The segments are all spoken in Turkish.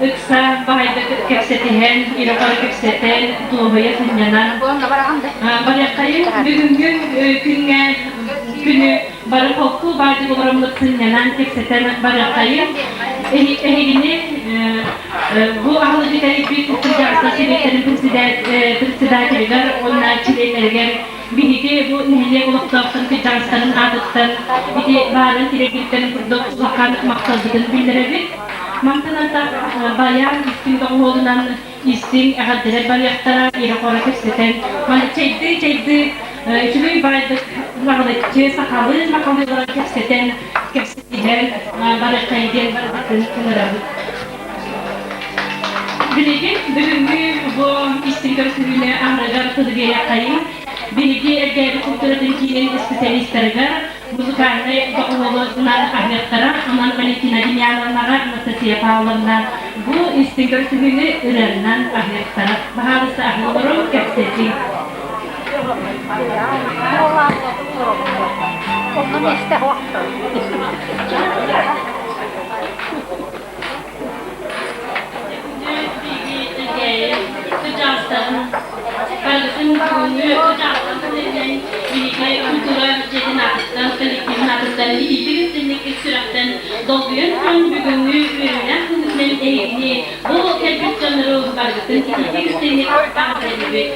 Iksa bahayda kepsetihen, iroqal kepseten, tuğbaya sınyanan. Barakayın bugün günü barı kokku bazı programlık sınyanan kepseten barakayın. Ehini bu ahlı dikayı bir kutlucakta sebeplerin presidatörler, onlar çilelerler. Birisi bu nehliye kulaklıqtın kıcansların adıttın, bir de barın tirebirlerin kurduk uzakkanlık maksadını bildirebilir. Mantanata bayan istin doğulunan istin ahadere balyaktara iri kora kepseten mana çeydi şunu baydık lağlıkçı sakalı makalılara kepseten balyakayden balıkın kınırabı bilgi bugünkü bu istin görüşürüne ahragar kıdırıya yakayım bilgi ergeri kulturatın kinin spesialistlerine Muzikayla doğulunan ahletlere, ondan Valentina Dimyalanlara, Anastasiya Pavlovna bu istin görüşümünü ürerinden ahletlere. Bahalısı ahletlere kepseti. Onun işte o. Kıcansların, Balgısın günü kıcansların birlikte kültürel cedinatlıktan, kolektivnatlıktan, ilgilisindeki sürekten doğuyan son bugünü verilen kızının eğini, bu kelbüksonları Balgısın iki üstelik ağzeli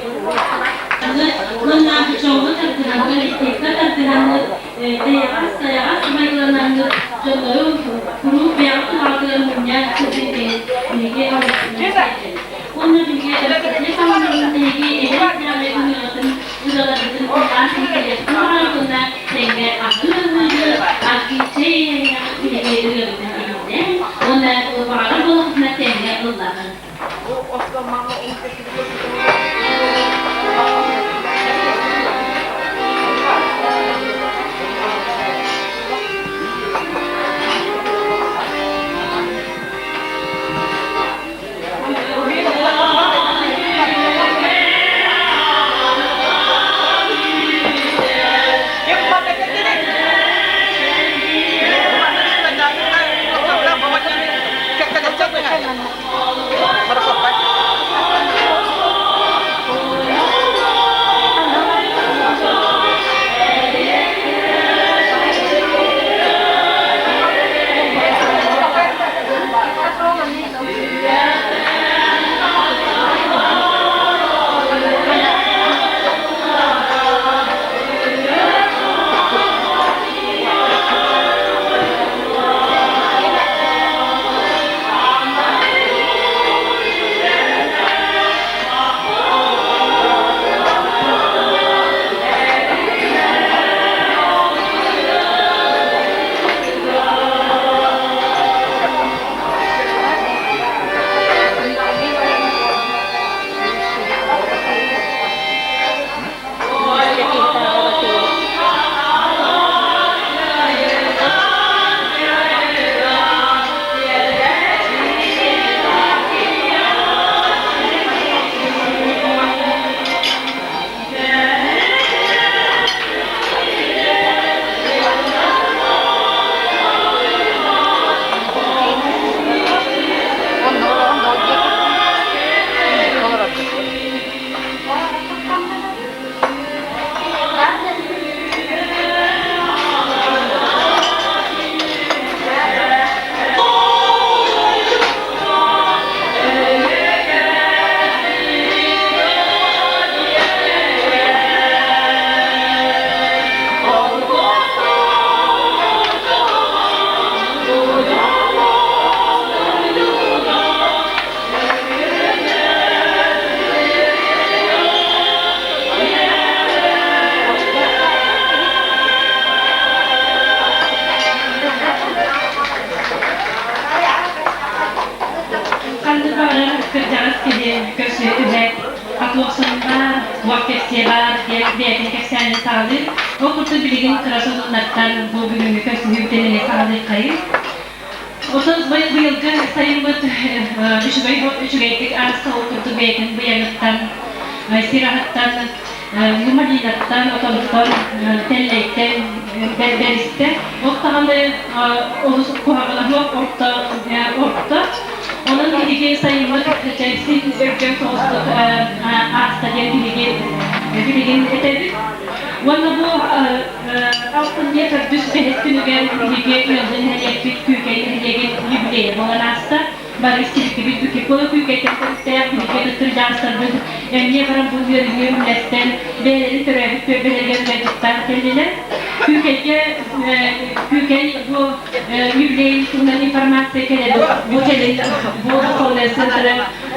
bundan çoğu tartıdan, kolektivler tartıdan dayağa mayılanlarını çoğu kuru veya altın kızının bilgi alıştırması. Onun bilgi ne zamanlarında ilgi edilmelerini uzalarının kullanmasıyla kullanıldığında denge akıllıcı, akıllıcı bilgi ürünlerinde onlar var bulunduğunda denge kullanır. vakfesiyeler, diğer keksenli sağlayır. O kurtu bilgin kırasızlıktan bu bugünkü kösünü sağlayır kayıp. 30 bu yılgı Saaһырбыт üçügeytik arsa oturdu beytin bu yanıttan, sirahattan, numarinattan, otoluktan, telleyten, berberiste. Oktağında oluşup kuhağına orta. Onun bilgi Saaһырбыт çelsin öpken soğusluk arsa diye bilgin etedik. Valla bu altın diye düz behetini gel bilgi yazın heliyet kükey heliyet yübüleye olan hasta bari istilik gibi tükey kola kükey temsilciler bilgi tırcarsardı emniye varan bu yörünü ümlesten beğenleri törevip beğenleri verdikten kendiler kükey bu yübüleyin sunan informasyon keledi bu keledi bu konularsa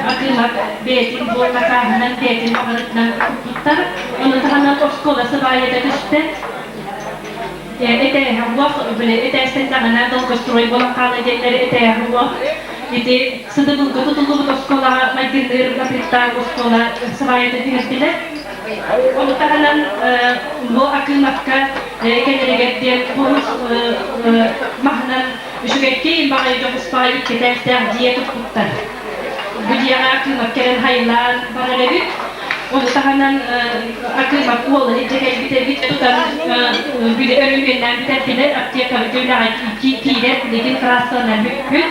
akıllar beğetin bu makahından beğetin anıtından tutar onun tahanat oskolası bayada düştü это это эстетана долго строй была каледерлер это эти сыдыбыл готутулубут оскола мадирдер лаприттар оскола свайта директилер onu tahanan bu akılmakka kendilerine borus mahnanüşügetkeyin bağayı jokuspayı keterster diye tuttuklar bu diye akılmakkeren hayırlar baralebi onu tahanan akılmak oğlu heceke biter tutan bir de ölümünden biterkiler aktiye kabitörler kiler bilgin kraslarına büyük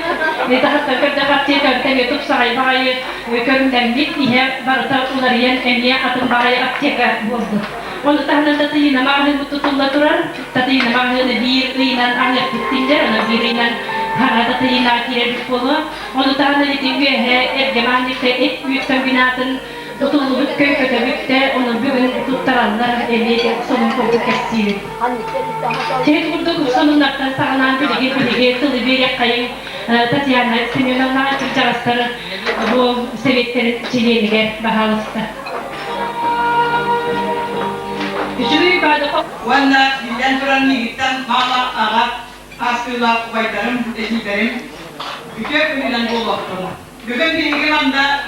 ve daha da aktiye kabitörler tutup sahibi bağayı körümden bittiğe barıta ulariyen emniye atın bağayı aktiye bozdu. Onu tahanan tatıyına mağın bu tutulla durar, tatıyına mağını bir ıyla ahlak bittiğinde ona bir ıyla para tatıyına kirer bir kolu. Onu tahanan ettiğinde ergemanlıkta et büyük kombinatın tutululuk köy kötebükte onu bugün tuttaranlar eli sonun koku kestiği. Tek vurduk sonunlardan sağlanan bilgi tılı bir yakayın Tatyana Semyonovna Türkçarastları bu sebeplerin içeriğine bahalıstı. Üçüncü ifade Valla bizden duran ligitten mağla ağa askıyla kuvaytlarım, eşitlerim bütün ünlüden bol vaktılar. Bugün bir anda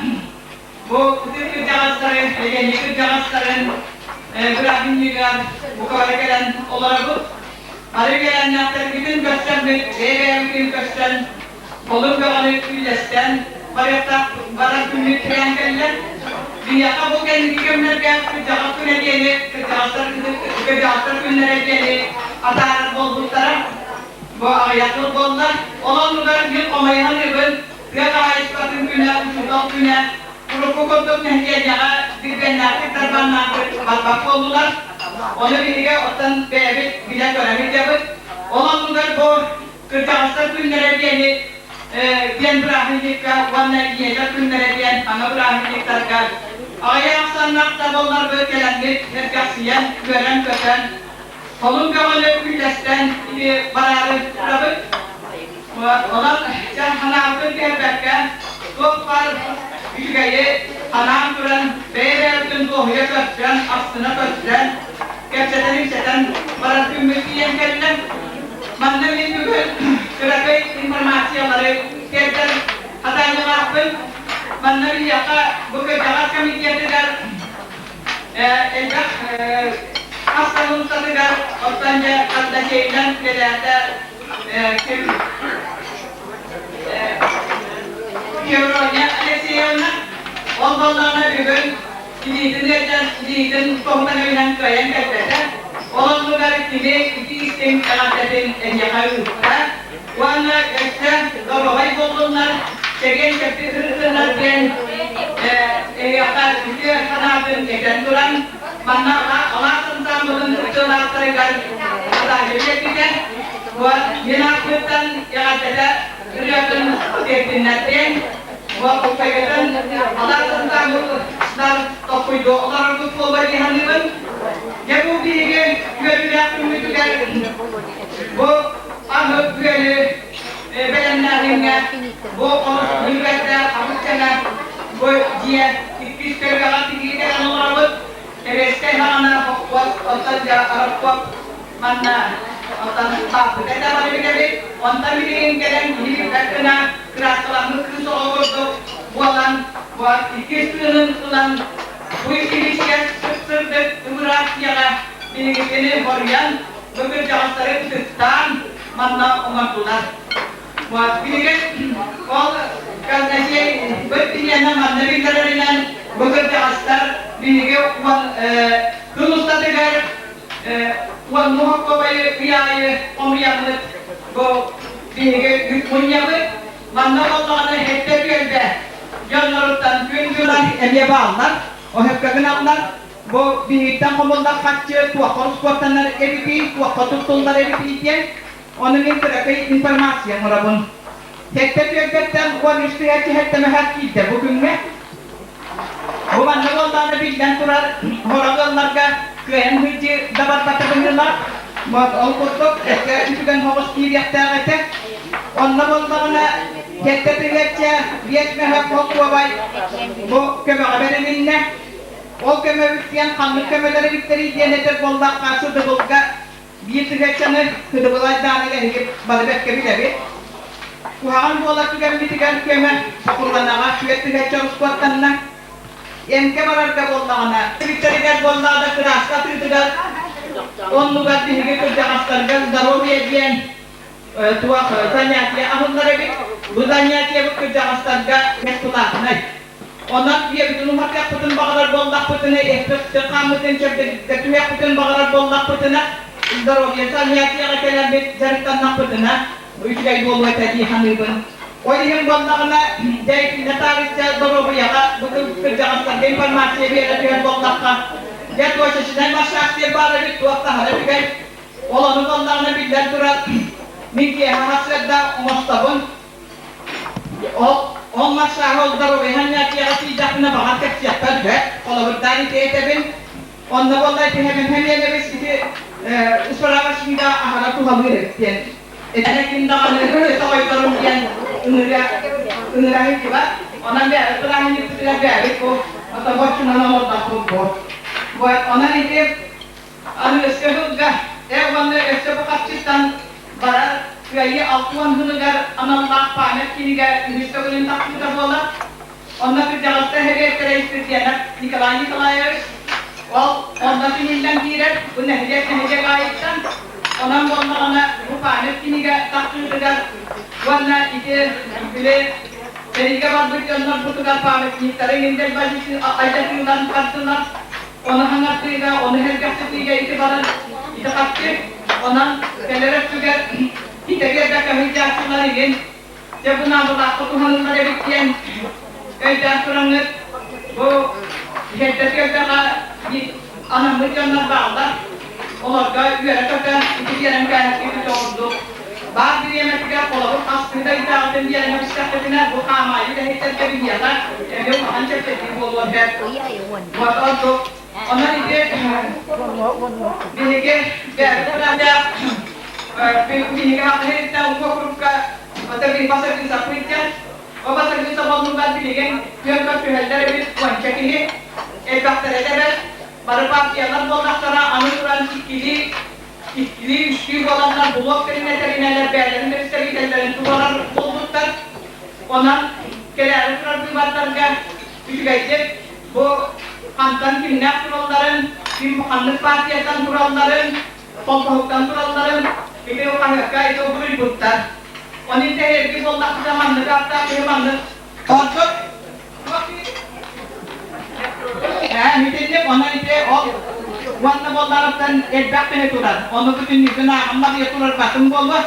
bu Türk cağızları, yeni cağızların bırakınlıklar bu kadar gelen olarak bu. Arı gelen yaptır bütün göstermek, bütün gösteren, olur ve alıp üylesten, varak günlük triyangeller, dünyada bu kendi gömlerken cağız günleriyle, cağızlar günleriyle atar bolluklara, bu ayaklı bollar, olan bunların bir omayhan yılın, ve ayışbatın güne, uçurdan güne, Kurukukunduk nehiyeceğe birbirlerine tarbanlardır, bakbak oldular. Onu birlikte otan beyabit, bile göremeyeceğiz. Olan bunlar bu kırtağızlar günlere diyeni, diyen bırakınlıklar, vanlar diyecek günlere diyen ana bırakınlıklar gel. Ağaya aksanlar da bunlar bölgelendik, herkesiyen, gören köten. Kolun göğünü küllesten, bararı kurabık. Olan hanağıtın gerberken, çok var. Yüzgeyi anam duran, beylerden doğuya götüren, aslına götüren, gerçekten yükselten, bana ümmeti yengeller, bana bir bugün grafik informasyonları gerçekten adaylı vakfın, bana bir yaka bu kırcağız komitiyetiler, elbak hastanın satıgar, ortanca adda şeyden gelerde Kevronya Alexeyevna, onlarla bugün Lidin tohumdan öğren köyen kaybetter. Olan bu gariptili iki istem kanatların en yakayırlıkta. Bu anla işte doğruvay bollunlar, çeken çekti kırıklarken yakar iki kanatın eken duran bana Allah'tan bunun kırıklarları garip adaylık edildi. Bu yinaklıktan yakatede Kırıkların tepkinlerden bu paylaşan Allah'tan bunlar topuydu. Onların bu kolları hanımın ya bu bilgi görülen ümüdüler bu anlık böyle bedenlerine bu ümmetler, hamutlar bu diğer ikisi kırıklar bilgiler onların eveste hanımlar ortaca Arap mana otan tak kita balik lagi ontan bikin kalian ini kena keras kalau kerja buat ikis tulan bu ikis ya kırdık, Irak'ya birlikte koruyan, bugün cevapları tutan, manna umardılar. Birlikte, o kardeşi, bu dünyada manna bildirlerinden, bugün cevaplar, birlikte, kılıçtadılar, muhakkabıyı, kıyayı, omriyamlık, bu birlikte, yükmünyamlık, manna Allah'ını hep de gölde, yanlarından gündüler emiye bağlılar, o hep kakınatlar, bu birlikten komunlar kaççı, tuvakkolu sportanlar evipi, tuvakkolu tutullar evipi diye, onun informasyon var bunun. Hep de göldetten bu üstüyeci hep de mehakkiydi bugün ne? Bu manna Allah'ını bilden durar, horalarlarga kıyan hıcı dabar batabınırlar, ol kutluk, üstüden havuz kiriyakta gete, onunla bollarına kettetirletçe, yetmehek hokku bay, bu köme haberiminne, o köme bittiyen kanlık kömeleri bittiri diye nedir bollar karşıdı bulga, bir tıketçanı kıdıbılay dağına gelip balıbetke bilebi. Kuhağın bu olak tüken bitiken köme kullanana, şüvet tıketçe uskottanına, emke bararka bollağına, bittiriken bollağda kırasta tüytüler, onlugar dihige kırcağıslarga, daroviye diyen, tuak zanyatiye ahunlara bir, bu zanyatiye bu kırcağıslarga meskulatınay. Ondan diye bütün umaryak bütün bağlar bollak bütüne, ehbette kamıtın çöpte, tüyak bütün bağlar bollak bütüne, daroviye zanyatiye gelen bir zarıktannak bütüne, bu üçgay bolu etedi hanıbın. Oyun bollağına, deyikinde tarihçe daroviyaga, bu kırcağıslarga informasiye bir yere bollakka, Jet koşuşundan başlaksıya bağlı bir tuakta hala bir gel. Olanın onlarına bilden durar. Minkiye hasredda umastabın. On maşahı oldular o behaniyat yarası icabına bakar tepsiyatlar ve olabırdani teytebin. Onda vallahi hemen yenemez ki ısrarla şimdi ahara kullanılır diyen. Etenekin dağını savaşlarım diyen ınırahı gibi. Ondan bir ısrarını tutuyla bir bu. Ata boşuna namorda bu. Ona ini anu sehuga evanne sebu kapçıdan barar kayı altuan hınugar anallah panet kinigar üniversitenin takımda bola onda bir jalasta hediye tereyistiyana Nikolay onda finilden girer bu nehriye kenece gayettan ondan bollarına bu panet kinigar takımda valla ite bile Seriga bazı onlar Portugal panet kinigarın indel bazı aydatından kartılar onu hangartıyla, onu herkesliğiyle itibarın itikattı. Ondan belirle süger, İteger'de kahıcasılar için cebuna bulak kutuhanımları bittiyen öyden sorumlu bu şeddeti ödeka anamlı canlar bağlar. Onlarga üyere köken iki yerim kayaklığı doğurdu. Bazı bir yemekler olabı aslında itaatın yerine bisikletine bu kamayı da hissetke bir yerler. Evde ulan çektiği bolu hep. Bu oldu. Ondan iki binige berada binige haklarında ufakurukka tabii pasar bisa printer o pasar bisa bantuan binige yang kesulitan bir kuancakini ekakterede baru partiyalar bolaklara anuran ikili üstü olanlar blok terineler berlerin besterilerin duvarlar doldurlar ondan keler kurallarga üçgaycı bu Kantan kimler kuralların, bir muhalif partiyatan kuralların, kompahuktan kuralların, bir o kahveka itu beributlar. Onun tehirki bolak zamanlık hatta firmanlık. Kontuk. Nitelik onun ite o wanna bollardan edbak turar. Onu bütün yüzüne amma diye turar batın bolma.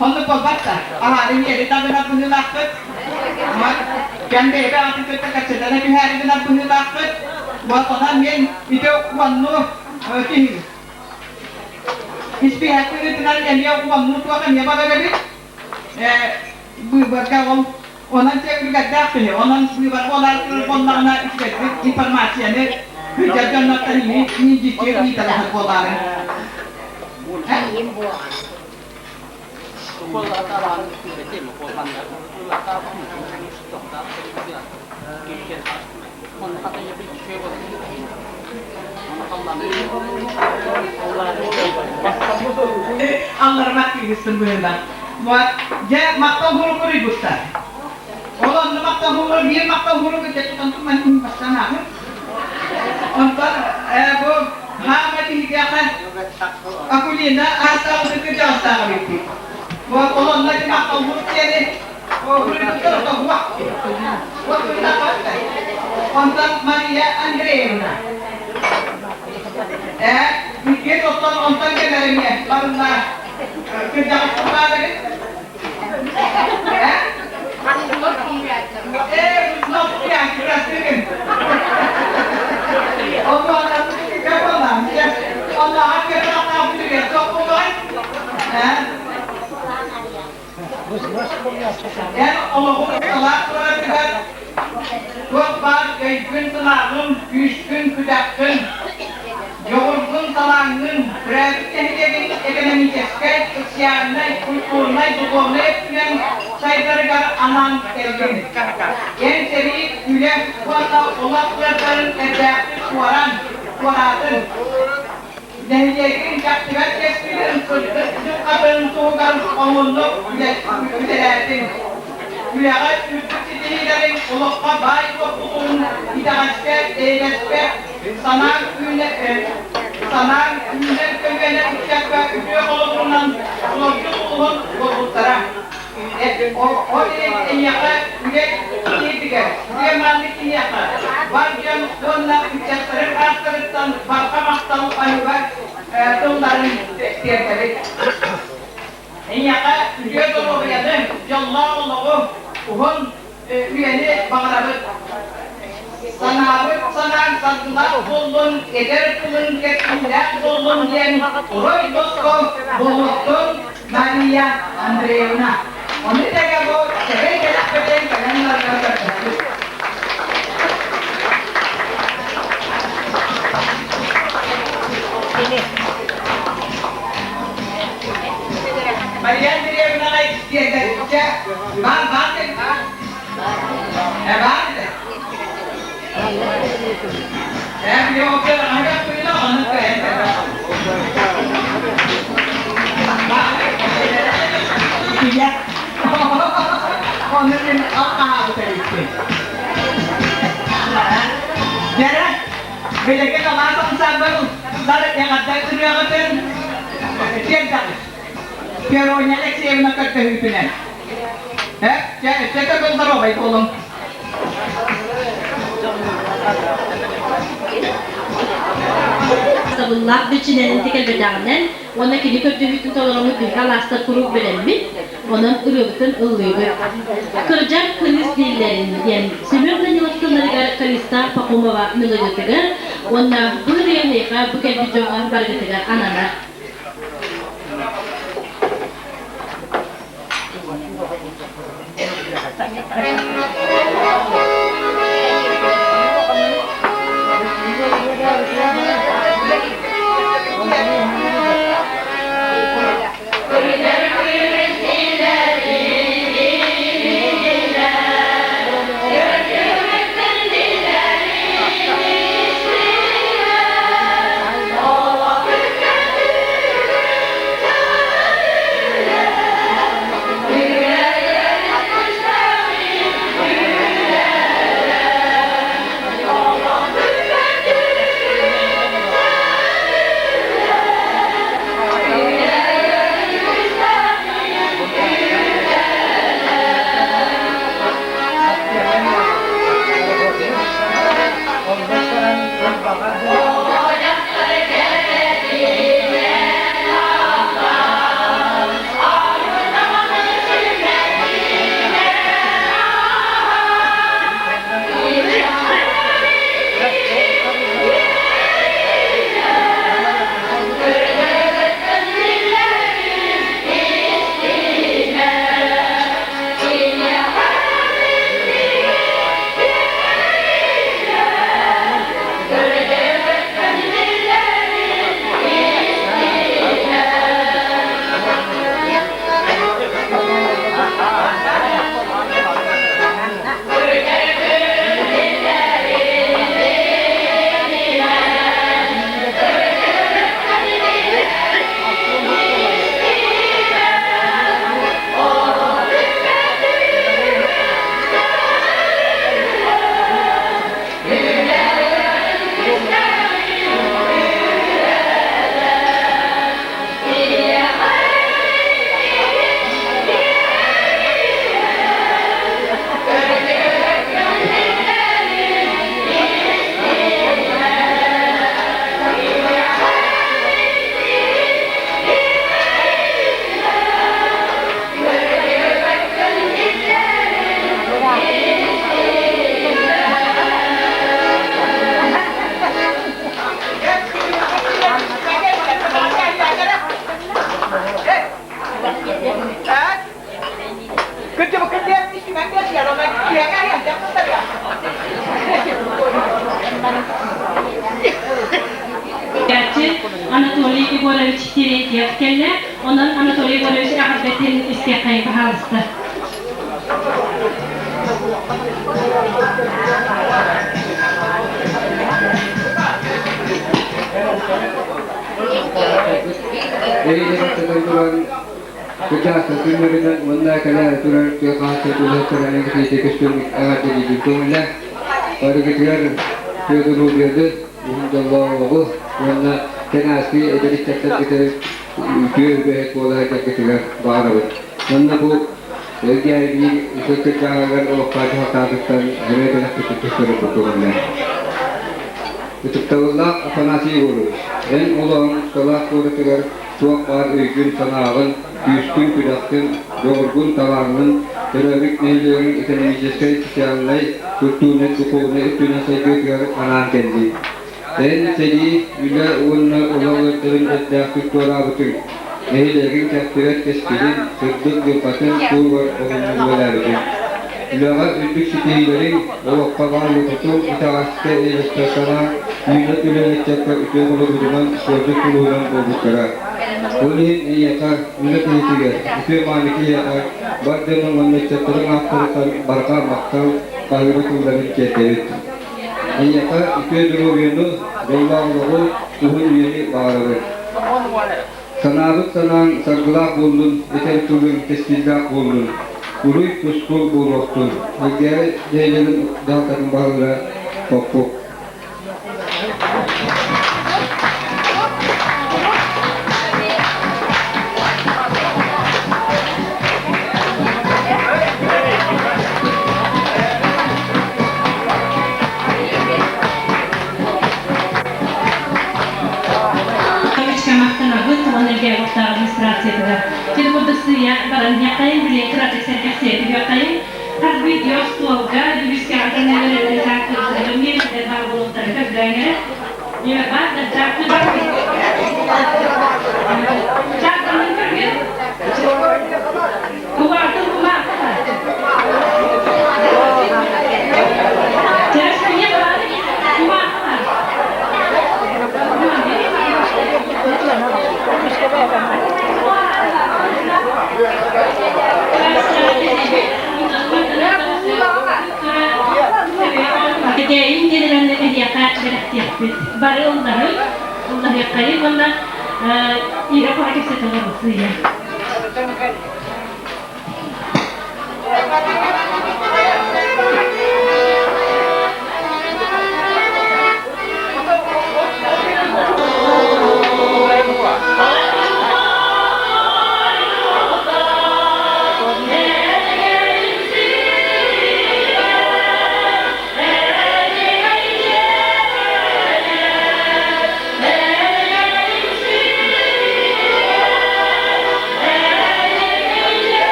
Onu bolbatta. Aha ini edita benar bunilakut. Kendi eve atı kötü kaçırlarına bir her benar bunilakut. Buat orang yang itu uangmu tinggi. Hiçbir hakkını tınar yang dia uangmu tu akan dia pada jadi. Berkawal orang cek juga dah orang sebuah orang informasi yang kejadian nak ini jika ini telah berkobar. Allah mati sebenarnya. Buat dia makta hulu ributkan. Orang makta hulu dia makta hulu kita teman-teman ini pasang Ondan bu Hamadi hikayen akulina asal bekerja sama itu. Buat orang lagi nak tahu mesti betul tahu waktu kita pakai. Ondan Maria Andreevna. Mungkin ondan kenalnya karena kerja apa lagi? Not yang keras dengan. Allah nak siapa lah? Allah akan nak beli toko kan? Ya Allah Allah Tuhan buat gün tanağın, gün küdakın, yorgun tanağın, bırakın ekonomik, sosyal, kültürel, dugolay, sayılarga anan geldi. En seri üle kuasa olakların edepli kuaratın. Dengekin kaktivat kespirin kadın tuğgan onunluk ülelersin. Üleğat ülküsüdenilerin olakka bay topluluğun idaşke, eylespe, sanan köyene uçak ve üle olurundan olakçılığın korkutlara. O en yakın üle kiydiger, ülemanlık en yakın. Varcan donla uçakları karşılıktan barkamaktan ayıvar donların tektirleri. En yakın üle dolu yanın, yallah Allah'u, uhun üyeni bağırabıt. Sanan satına buldun, eder kılın ketkiler buldun diyen Roy Doskov bulutun Maria Andreevna. Onu da bu sebebi gelakbeden kalanlar kadar. Maria Andreevna'ya isteyen var. Hem yok ya, agak punya anak kaya. Iya. Konerin apa begitu? Jadi, bila kita masuk sabar, dari yang ada itu dia katakan, siapa? Kerohnya leksi yang nak kehidupan. Saya tak tahu baik tolong. Sabunlar biçinenin tekel bedağından ona kedi kötülükün tolarımı bir kalasta kurup verilmiş, onun ırıbıtın ıllıydı. Kıracak kriz dillerini diyen Semörden yılasınları kalista Pakumova mülacatıgar, ona bu reyheyka bu kelbi joğan bargıtıgar ananar. Anatoliy Igorovich Terentyev kelle. Ondan Anatoliy Igorovich Saaһырбыттın istekayı bahalısıdır. Kerja sebenarnya mana kalau aturan kerja tulis kerana kita khusus agak jadi jumlah pada kerja dulu dia tu insyaallah Allah mana kena si jadi cakap kita dia sekolah kita baru mana bu kerja ini kerja agar Allah pada hatakan hari itu nak kita khusus betul itu tahulah apa nasi bolu dan Allah setelah kerja suak var öykün sanağın üstün küdaktın doğurgun tavarının terörük neylerin ekonomijeste kişiyanlay kültürüne tukuğuna üstüne saygı anan kendi dan sedi üle uğunna olanlarların etdaklık doğrabıtın neylerin takdirat keskilin sırdık yılpatın kurvar oğunlularıdır Ülağa üldük siteylerin oğukka varlı tutum itağaçta eylestakana millet ülenetçakka ütüğülü hücüman sözlük kuluğundan olduklara Ulihin iyaka millet iyetiga, ütü maniki iyaka Bardemon manetçakların aktarıkan barka makkal kahviri kullanıp ketevit Iyaka ütü dururuyunu Beylanlığı tuhun üyeni bağırır Sanabık sanan sargılak buldun, eter tulun, teskildak buldun Kuruy kuskul bulmaktun Hagere deylerin dağıtakın bağırıra kokuk Administrasiyaga. Jadi bu disiya barang yaqayin bile trafik servisiyeti yaqayin har video stolga diviskada neler takdirler mevcut var buluntarga gayre. Ya bak da takdir bak. Takdirni görgen. Bu artık bu var. Tersiye var. Bu var. Kedeyin gelilerine ehliyata belirtiyet. Bari onları yakayım, onlar iyi rapor kesetler olsun.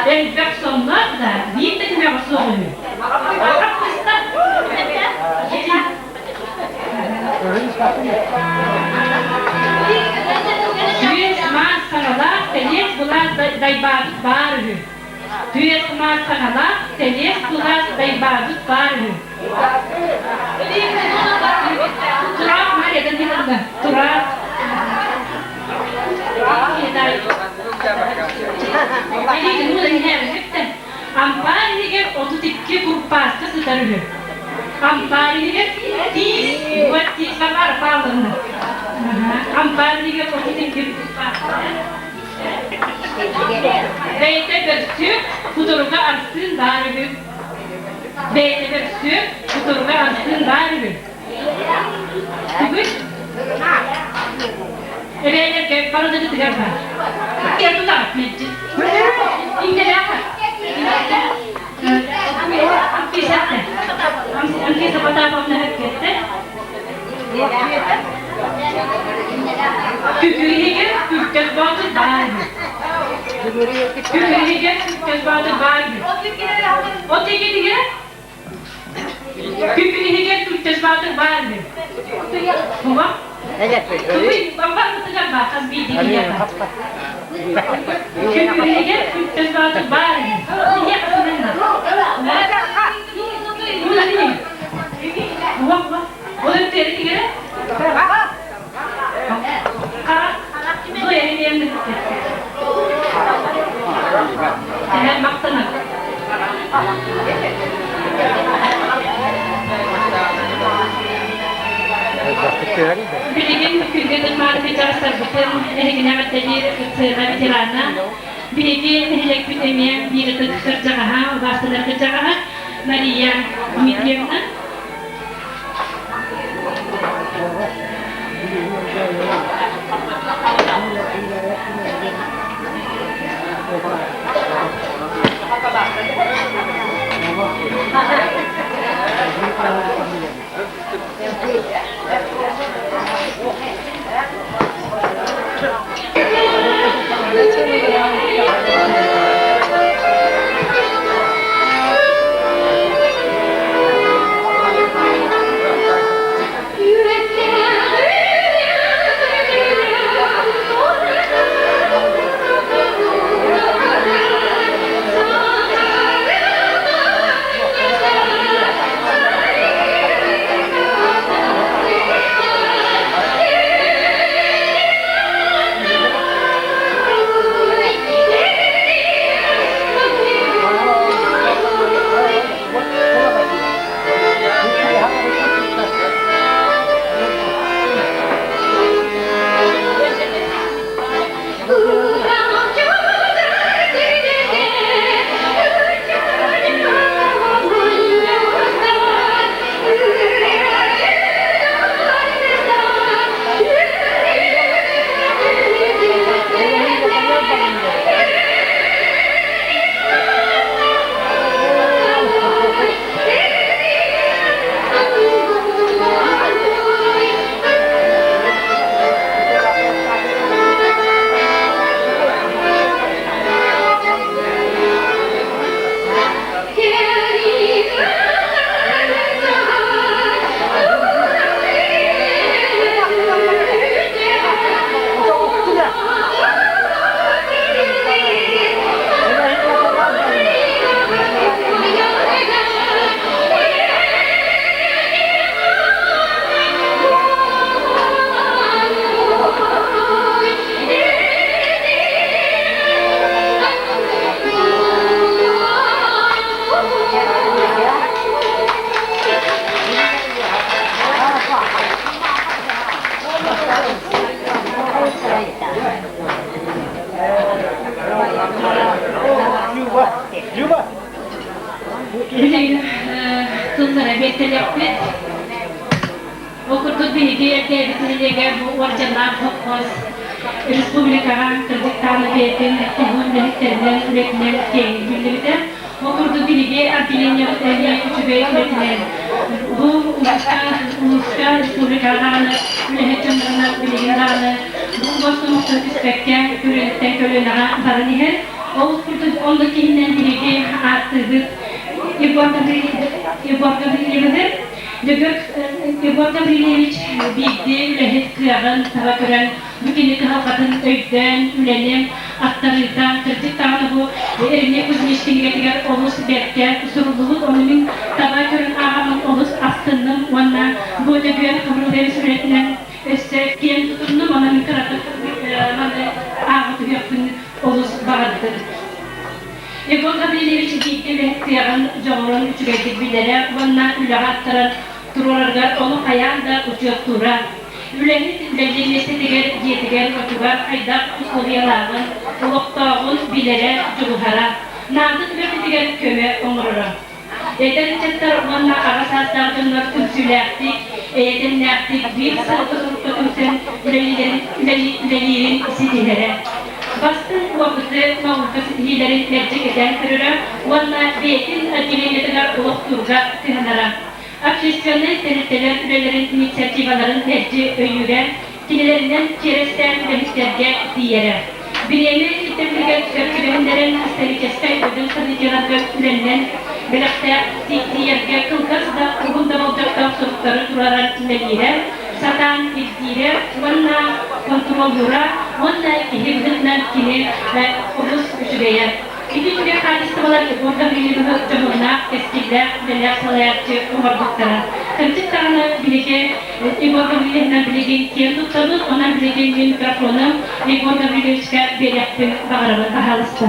Enfeksiyonlar da bir tekme basıyor. Tüyes maç sağalak, teles bulas daybadut barı. Tüyes maç sağalak, teles bulas daybadut barı. Turak mı neden dinledin? Turak. Ini dulu ini hepten. Ampar ini kan 32 kurpas kesetarnya. Ampar ini kan buat sabar paling. Ampar ini kan 32 kurpas. Beyte bersük kuturuga artsın darbe. Beyte bersük kuturuga artsın darbe. Tugul. Reyler ke para da tıkar var. Ya tu tak metti. İnne ya. Ampi satte. Ampi sapata apna hakkette. Kütüğüne Türkçe bazı var. Kütüğüne Türkçe bazı var. O teki diye. Kütüğüne Türkçe bazı var. Tamam. Tuwi bapak betul bakas bidi dia. Kepilihnya sesuatu baru. Iya sebenarnya. Mulai ini. Wah. Boleh cari dia? Itu yang dekat. Jangan maksa. Bilgin külgeden marifetler sarfıtın ehgine mettedir sırra bitirana bilgi ehlek bütemiyen bir kırcağaha vasılar kırcağaha Maria Midyem'na Tuzlara betelepet. Okurduk bilgiye devletine bu organlar hukukuz. Respublikadan Kırgızistan'ı beytin hükümlerinden üretilen bildirdi. Okurduk bilgiye adilenya küçübe üretilen. Bu ulusal Respublikadan üretilenler bilgilerle bu basın spekten üretilen kölelerine barınıyor. Okurduk ondaki bilgi arttırdık. İborgazı yıldır Dögök Igor Gavrilevich bildi, ülehet kıyağın, tağa gören, bugünlük halkatın öyden, ülenim, attarıydan, kırcık tağını bu erine kuzmeşkini getirer olus berke, surululuk onun tağa gören ağamın olus astınım, ona bu dögök Gavrilevich üretilen össe kiyen tutundum, ona mükaratık, ağatı yapın olus bağıdır. Igor Gavrilevich bildi, ülehet kıyağın, çoğurun üçügedik bilere, ona üle attıran, turlarga onu ayanda uçup tura. Ülenit belirlesi diğer yedigen otugar aydak usulyaların, uluktağın bilere culuhara. Nadık bir diğer köme onurura. Eden çattar onunla ağasaslarınlar tümsülerdik, edenlerdik bir sırtı tümsen ülelilerin sitilere. Bastın vakıtı mağlukası hilerin mercek eden türüre, onunla beyetin aciliyetiler ulukturga kıhınara. Akşesyonel senetler ürelerin inisiyativelerin tercih öğüren, kililerinden keresten demişlerge diyere. Bireyine itemligen örgülenlerin isterikeskay ödün sanıcılarga ürenilen belakta diyerge kılgaz da uğunda olacakta sorukları duraran üreliyle, satan izdiyle, vanna kontrolura, vanna ihimlinden kini ve ulus üçügeye. İkinci kardeşler burada bilimini canına eskiler neler salayakçı umarduklara. Kırcık tağını bilege, İgor'da bilenden bilegen kiyen tutanın, ona bilegen mikrofonu, İgor'da bileşke belirttin bağırımı bahalısı.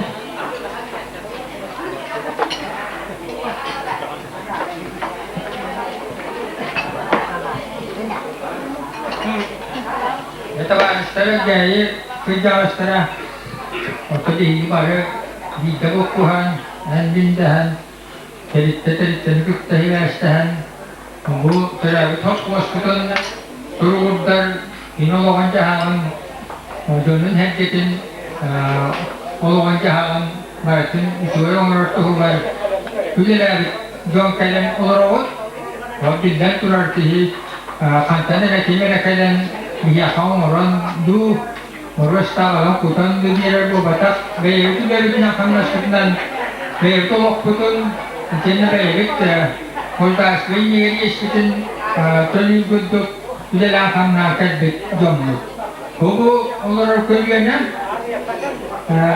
Tavaşlara gayet kıcağışlara otudu hibarı ditabukuhan andindahan teritte nüküttahilastahan bu teravih hak vaskutun turugurdar inologan jahanın dönün heddetin ologan jahanın baratın usuver onurtuhu var üleler dön kalem olarak Abdillah turartihi kantanı rakimene kalem Biyakan orang du urus tahu kutan du biar bu batak bayar itu dari pinakan nasibnan bayar itu waktu jenis bayar kultas bayar istitin toli guduk dalam kamar kadit jamu. Hubu orang kerjanya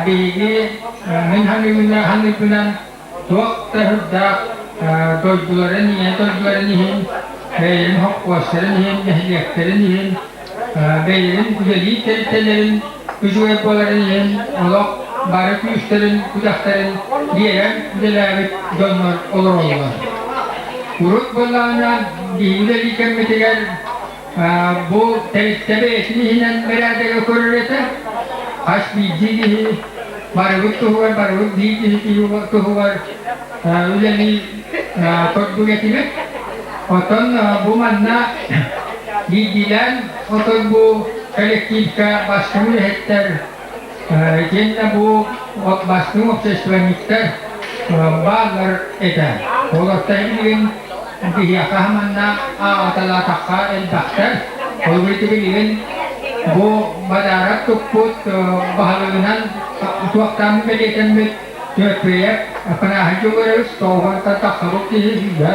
bigi menghani punan tuak terhadap dojuran ini bayar hak wasaran ini hadiah Beylerin güzeli tertelerin, gücü yapıların olak, barık üstlerin, kudakların diğer güzellik donlar olur olurlar. Urut bollağına güzeli kemmeteler bu tebeyetini hinen beraber okururete, aş bildiği barık tuhu var, barık bildiği tuhu var, güzeli toddu getimek. Oton bu manna Didilen otur bu kolektifka başkanı hektar cennet bu başkanı obsesiflikler bağlar eder. Olursa bilin dihakamanna ağatala takka el baktar. Olursa bilin bu madarat tukut bahalunan tuaktan belirten Tepeye apana hajugarus tohon tatakharuk dihiga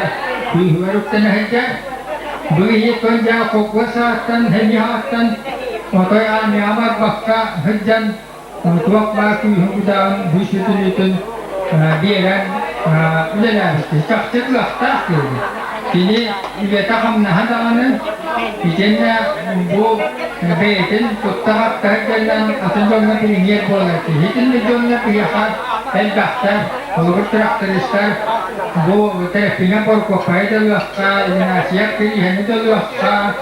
dihiwaruk tanahja Bagi penjauh kekuasaan hanyatan Makai al-ni'amat bakka hajjan Tuak batu hubudaan busutun Diaran Udalah cak-caklah tak Kini ia takam nahadangan Ijenna bu Baitin tuttahak kahajjanan Asanjongna pilihiyat bola Hitin nijongna pilihat El-Bakhtar Kalau traktoristar Bu terapina por kopayda luakka Inasiyak pilihan itu luakka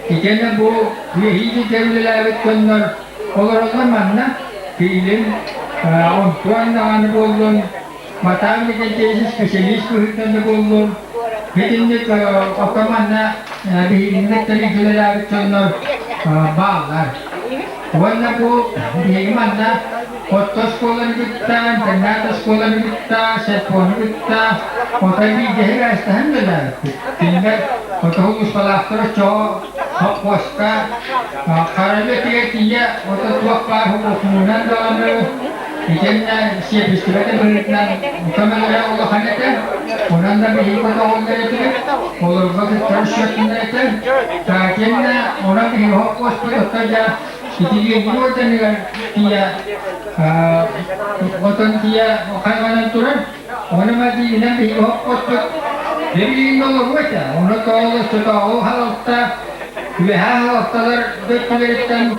Ijenna bu Yahidi devlelawet konor Olur manna Kilim Ontuan nangan bolun Matami kentesi spesialis kuhitan bolun Hitindik otomanna Dihilindik tali devlelawet konor Bağlar Wala po Dihimanna Foto sekolah kita, ternyata sekolah kita, cellphone kita, foto ini jahira istahan dah. Tinggal foto khusus sekolah terus hak waska, karena dia foto tua par hubungan dalam İçinde festivalde bölümden muhtemelen o hanete onun da bir hikmet olmayabilir. Olur vakit çalışıyorsunlar. Kendine ona bir hak koşturuyorlar. İdili buradan dia oton dia hayvanın turun ona madi yine bir hak koştur. Demin olur mu ya? Onu doğru tutuyor. Halatta ve halattalar dökülürken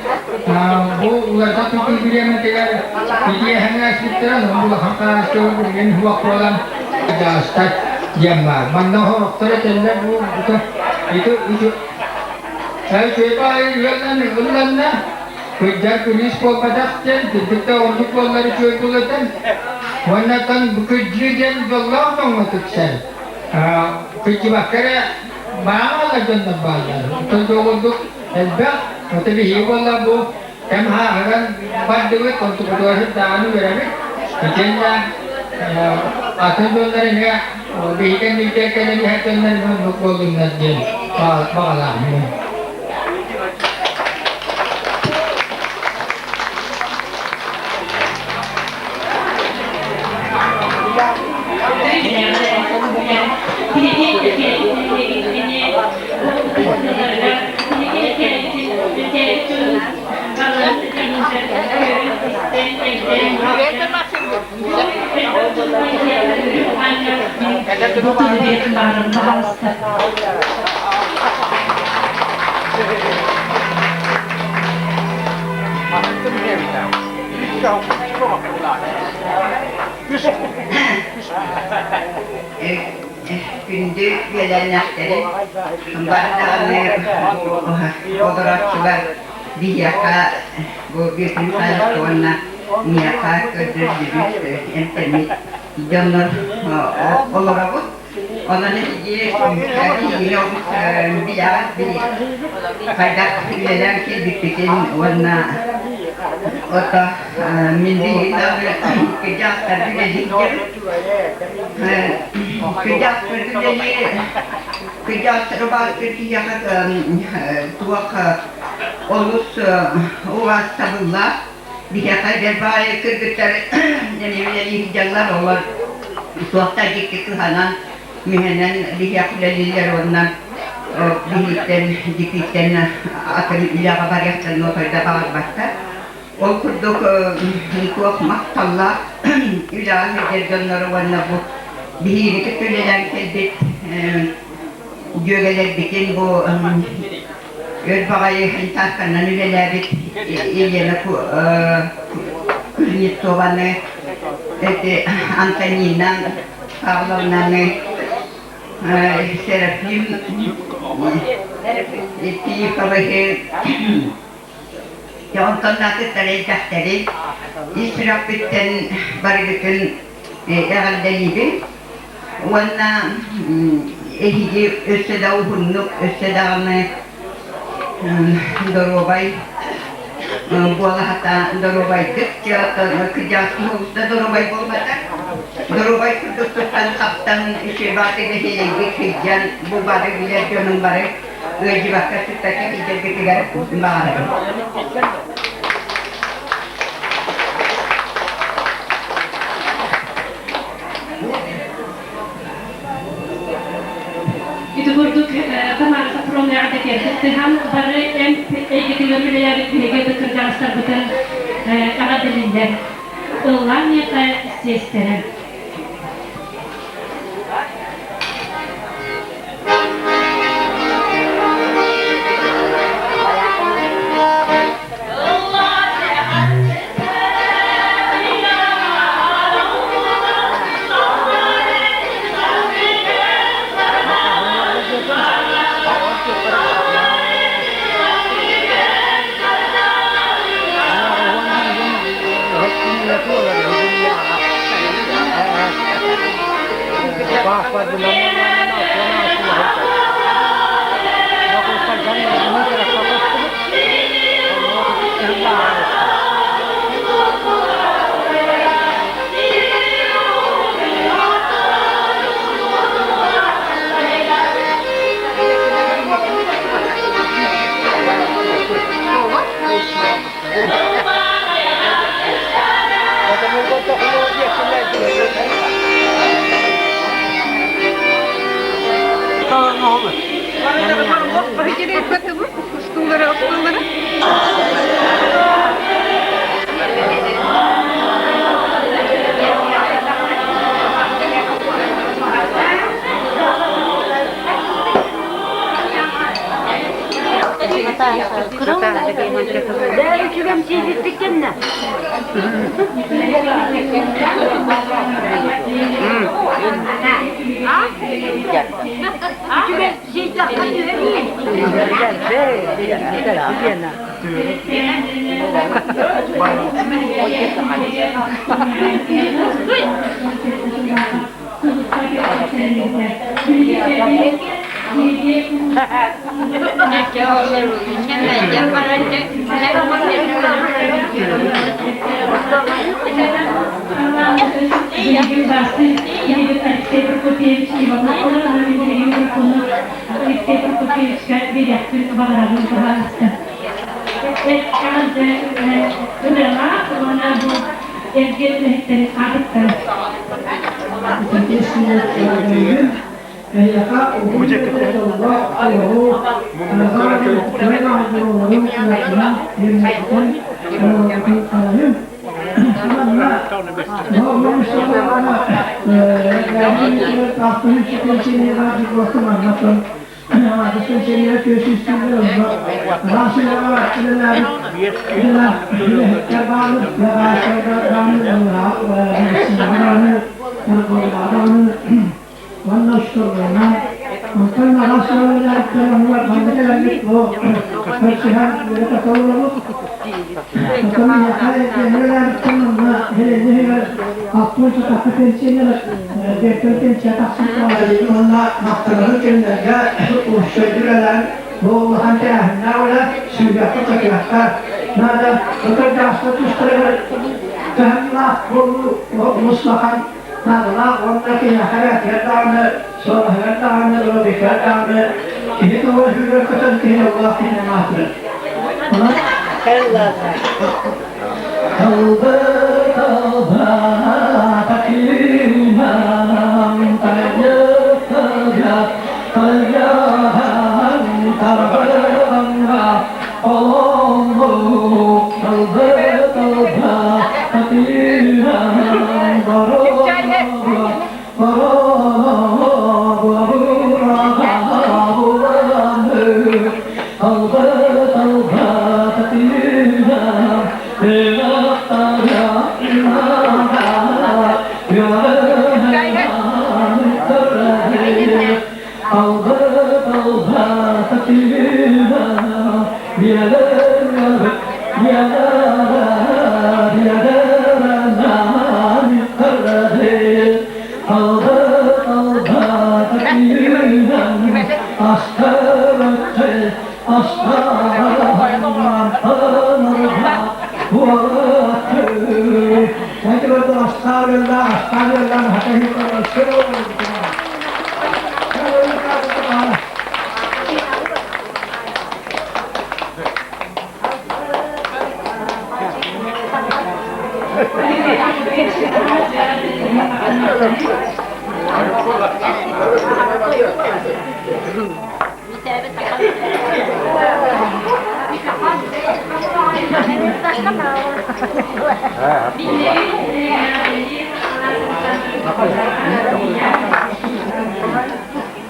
bu ulaşa tutup bilemediler. İdiye hemen asittiren bu hata söylediğin vakti olan dastak jamar. Banda horokları tender bu itu saya coba yoldan kerja tulis pol padakten kita untuk polari cuy bulatan wanakan bekerja dan Allah mengutukkan kerja bakara malah jangan bayar untuk sebab tapi hiwala bu kemha akan bantu untuk dua tahun berapa kerjanya akan dollar ini dihikan ini hatan dan untuk bolongan jen malah Gündü gelenekleri barınağını fotoğrafçılar bir yaka bu bir gün sonra niyaka ödüldürüz internet canlar olarak onun için bir kaydak gelen ki bittikin ona oto milli kerja terbidik kerja terbaik kerja tuak olus uas tabula dia kerja baik kerja jadi jalan olur tuakta gittik kehanan mihenen dia kuleliler ondan dikitten akan ilaga bariyaktan notoyda bağır başta o kurduk tuak maktallar ilahi derganları vanna bu bihiri kötülenen kelbet gögeler bikin bu Örbağayı hintarkandan ülelebit iliyene kürnit soğanı Antoninan Pavlovna'nı Serafim eti kavahı ondan nakıtları defteri İsraf bitten barıgıtın eğaldelibi Ona ehici össeda uhunnuk össedağını dorobay bola hatta dorobay kecil kerjasmu sudah dorobay bolmata dorobay kedudukan kapten sebati kehilangan kerjaan bubare biar jangan bare gaji bakar kita kerja ketiga bare itu burduk kemarin sebelum yang ada kerjaan barang yang egikiler bile birlikte bekerja Saaһырбытын ага dilinde Ulanya sesleri. Bakalım. Stulları, stulları. Değerli kübem çiğdettikten ne? Kübem çiğdettikten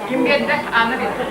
Kim geldi? Anı geldi.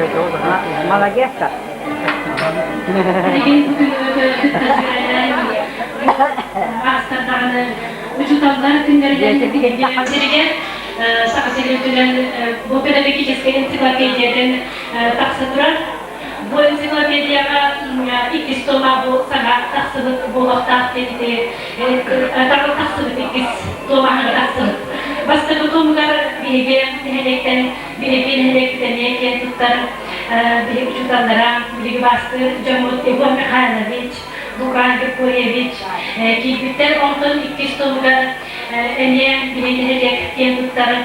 Молодец. Bugün kıttasıyla hastadağını vücutanlar günlerden sergen sakasıyla bu pedagogik ensiklopediyadan taksıdılar. Bu ensiklopediyaya ikis toma bu sanat taksıdık bulakta dedi. Takıl taksıdık ikis toma'nı taksıdık. Başta bu tomalar bilgi helekten helekten tutar bilgi vücutanlara bilgi bastır Camut Egon Mikhailovich Bukan Gepoyevich kibitler ondan ikis tomalar ene bilgi helekten tutar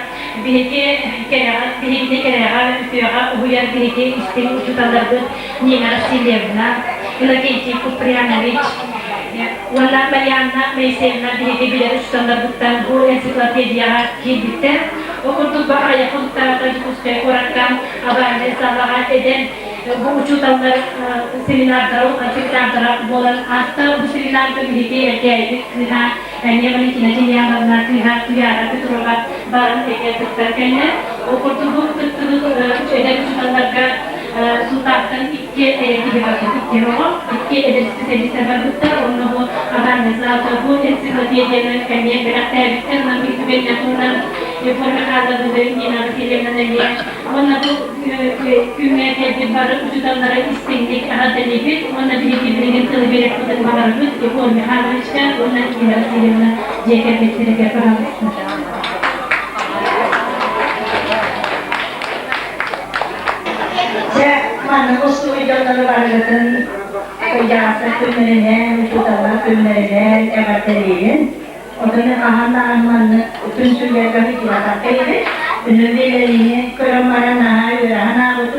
bilgi kerara tüyağa uyar bilgi istem vücutanlarda Nina Silevna Inokenti Kupriyanovich Onlar Mariana Meysevna bilgi bilir standarttan bu ensiklopediya kibitler okuduk bahaya konuklardan kuspaya koraktan haberle sabah eden bu uçutanlar seminarlara, seminarlara bolan hasta bu seminarda birlikte erkeği kıha yamanın kinacı yamanlar kıha kıyara kuturoga barın tekrar okuduk bu eden uçutanlarga sultandan iki gibi bakın iki roman iki eden spesialistler var burada onu bu haberle zaten bu ensiklopediyanın kemiğe bıraktığı bitten bir benyatundan informasyonlar da yine filmlerinde onlar bu Күнэ tedbir barı ucudanlara istendik adalibet onlar birbirinin tılbirek tutulmalarımız reformi harbiçken onlar yine filmler ceketleri yaparamızdır. Mana usul videoları varlığın kıyasa Күнэ'ne, ucudanlar Күнэ'ne evateliğin Odana kahanda anmanı bütün sürüye hicrata kaydı. Ünlülerini kırımlarına hana butu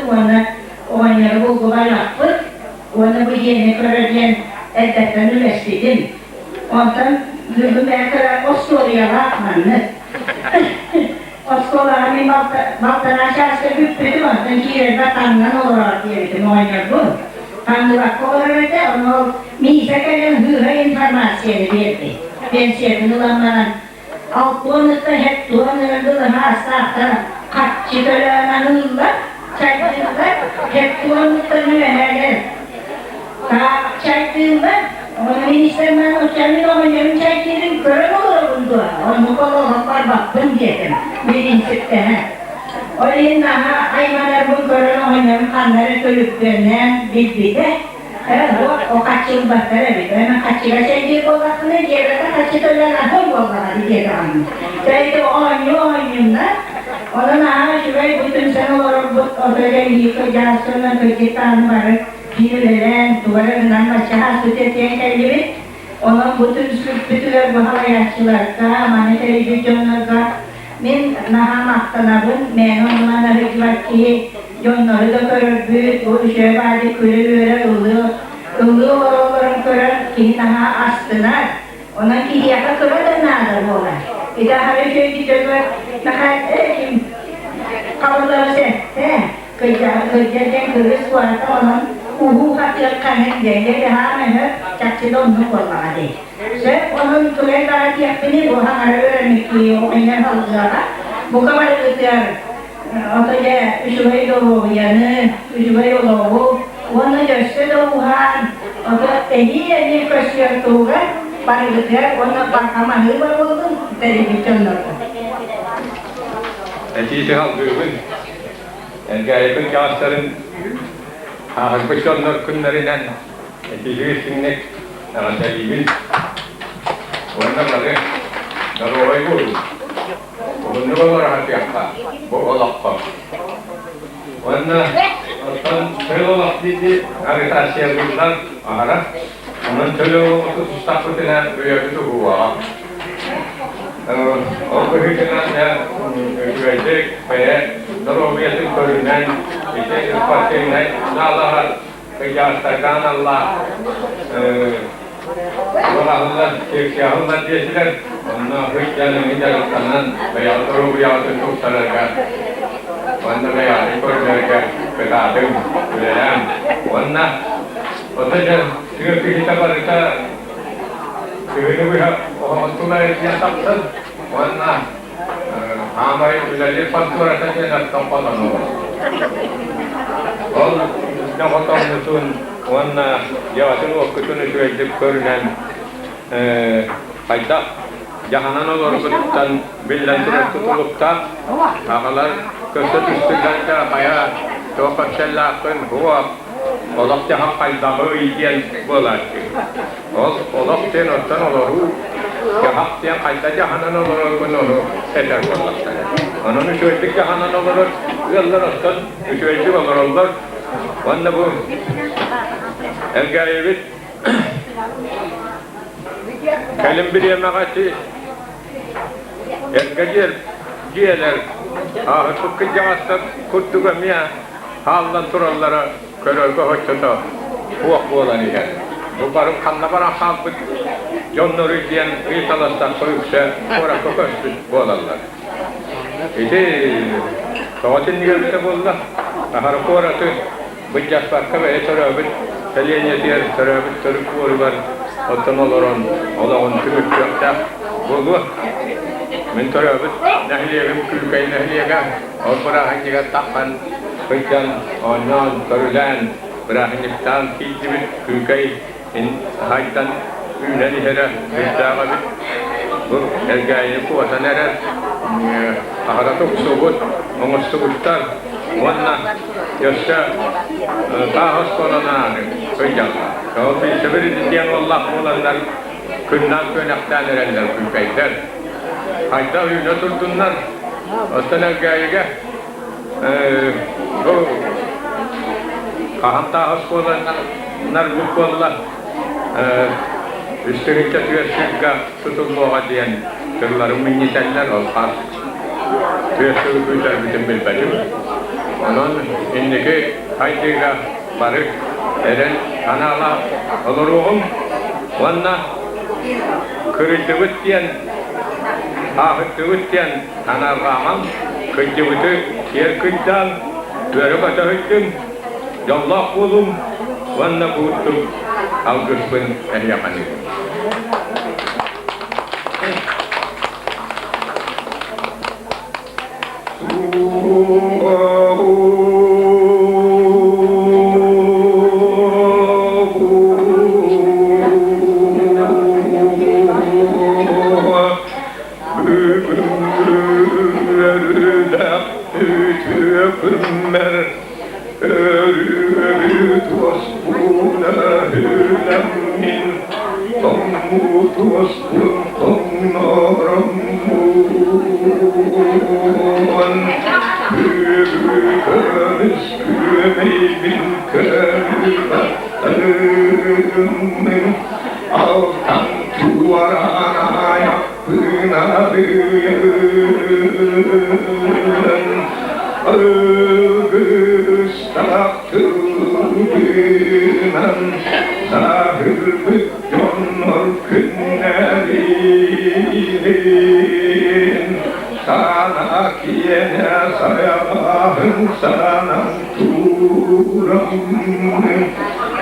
onu bulgu balakpıt. Onu bu yeni kırırken elbette üniversitedim. Ondan lübüme kırar Ostoriyalı akmanı. Ostoriyalı baltan aşağısı güppüdü ondan kirer vatandan olarak diyebilirim oynar bu. Tanrıvak olarak da onu misakların hüha informasyonu verdi. Ben sevdiğimden altınlıkta hep duanlarında hasta kaççı dönemler çaydığımda hep duanlıkta müherler çaydığımda onun istemen uçanın oynayın çaydığım körün olur buldu onu kolalar baktım dedim birincikte öyle daha hayvanlar bu körün oynayın kanları kölüklerine bildi de o kaçın bakları bir hemen kaçıra sevdiği kolakını diğerine kaçı dönen ahır kolakını diye kalmış. Böyle oynuyorlar. Onun aha şurayı bütün sen olarak bu böyle yıkacağız sonra köketan var. Birileri duvarından başka sütetiyen gibi onun bütün sürpütüler bu hava yaşlılarda, mani televizyonlarda min naha maktanabın, men onlara hükümet ki yonları da körürdü, bu şöyle körüyle ıllı oğulların körür ki naha astılar. Ona ki yaka körür da nadır olar. Bir daha her şey gidiyorlar, naha kim kalıları sette, kırcadan kırız vardı onun uhu katır kanık denge daha mehir çakçıda onu kolladı. Sen onun tüle daha tiyakını bu hangarı öğrenmek ki o iner halılara bu kadar ötüyor. Otaya şurayı doğu yanı, şurayı doğu onu göster doğuhan. Oto tehiye bir koşuyor tuğra bana ötüyor onu bakamanı var buldum televizyonlarda. Netice aldığımın engelliyet kağıtların Saaһырбыт günlerinden netice sinnek anlatabilir. Onları naroy bu. Bunu olarak yapar. Bu olakpa. Onları şöyle olak dedi. Haritası yazıldılar. Ahara. Onun şöyle olak tutaklıkla büyüdü bu var. O kırıklarında güvecek ve darobiyatın köründen işte ispatlayın Allah'a kıyaslardan Allah Allah'ın şirkâhında diyesiler onunla hıçyanın hicalıklarından veya darobiyatın tutsalarga onunla veya rekorlarga kıdadın güleyen onunla otaca sığırtı hitabarıta sığırı bir otular yapsın onunla hamay güzellik fatura saçına kapatalım. Ol ne hotamlısın, ona yavaşın okutunu söyledip görünen hayda jahanan olurluktan billendirip tutulukta ağalar köşe üstünden kaya tokatçellakın huva olak jahan haydağı iyiyen bolar. Olak den ottan oluru jahak den hayda jahanan oluru onu eder bolakta. Onun söyledik jahanan oluru yıllar ottan söyledik olurlar. Onda bu elgayebit kalim bir yemeğati elgayel giyeler ahıtık kıcağızda kurtugamiya haldan turallara körölge hoşçata huak boğulan iken bu barım kanna baran halbıt yonları diyen ıytalastan koyuksa ora kököstü boğulanlar iti soğutin gelmese boğulan ahara koratı bıcak bakka ve töröbüt Seliyene diğer töröbüt törük boğulu var ottan oloron olağın tümük yokta boğulu min töröbüt nehliyegim külkay nehliyega o bırahanyiga takkan kıycan onan körülen bırahaniptan kilcibit külkay haytan ünen ihere kıydağa bit bu ergayini kuvatan erer ahara tuksugut oңustuguttar Ona yaşa tahos konulan kıyacağım. Kau bir sebebi diyen Allah olanlar günden könekten erenler külkeyler. Hayda uyuna durduğunlar. Ostaner gayege bu kaham tahos konulanlar bu konular üstünlükte tüyesizga tutulmağa diyen tırların minniteller olmaz. Tüyesizga güzel bizim bilbelim. Onun indiki haydiga barık eren kanala olurum. Ona kırıcıvıt diyen, ahıtıvıt diyen kanargamam kıcıvıtı yer kıcdan börü batahıttım. Yallah bulum. Ona buğuttum. Algıspın ehyakanı. Saaһырбыт дьоннор Күнэрин Sana kiyene sayağın sanan turamın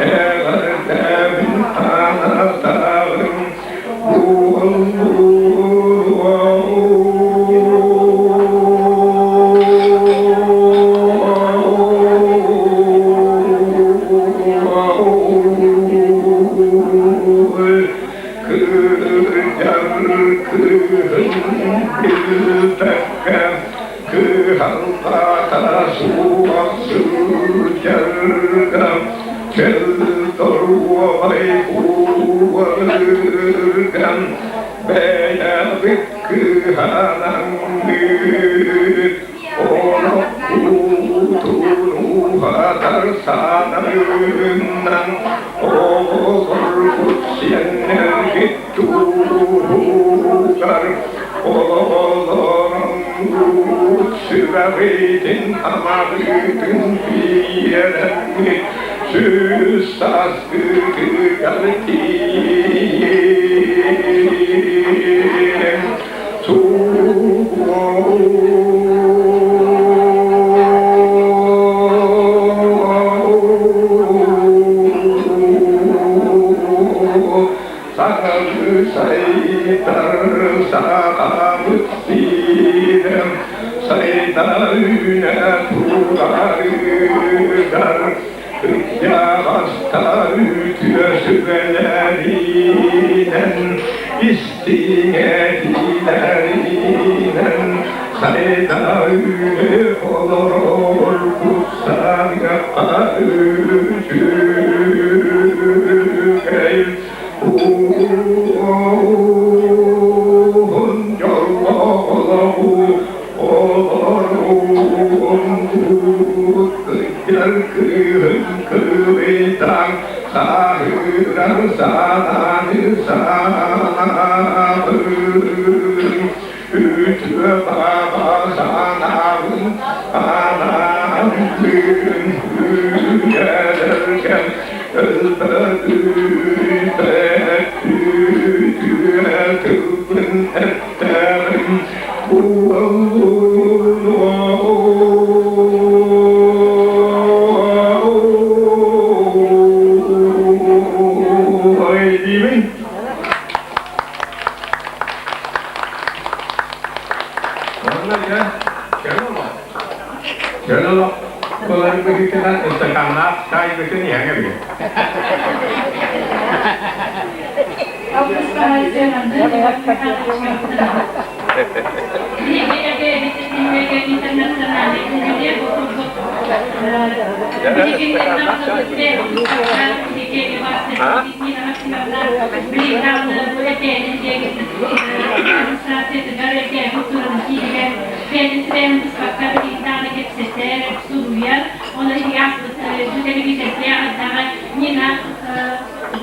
Eğer demin anatağın Süreydin amaydın fiyerenmi Süstas gıgartiyem Sağlı sayıtar sağlık sidem Sayıtar saydaüne turarlar Yarasta ütüye süvelerinden İstinedilerinen saydaüne olur kutsal yakka ütügeyim Uğun yollahu olurun Yarkın kıvıdan sahıran sananı sanavın Ütü baba sanavın anamın Gelirken elbette ütüye kıvın etterim Bu Kalau kalau begitu kan istiqamah saya begini ya gitu.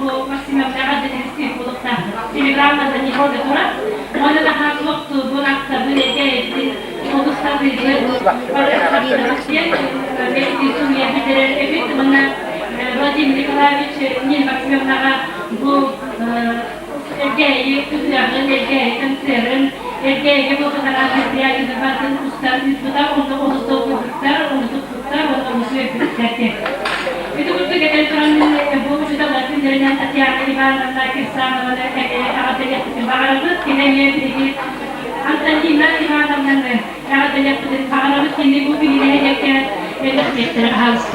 bu maksimumlara da riskli bulukta Telegram'da nihode tura ona da has vaktu bu hafta böyle geldi Oğuzlar bizler belki Suriye bitirir evet bana Vladimir Nikolaevich yeni maksimumlara bu erkeği kızların erkeği kanserin erkeği bu kadar azizliğe bazen ustalar yüzünden onu tutuklar onu sürekli itu untuk kita terang bu sudah berarti dengan atiar ibadah kisah wala ada yang baharat kita ni di antara kita ibadah dan ada yang baharat ini bu pilih yang kita harus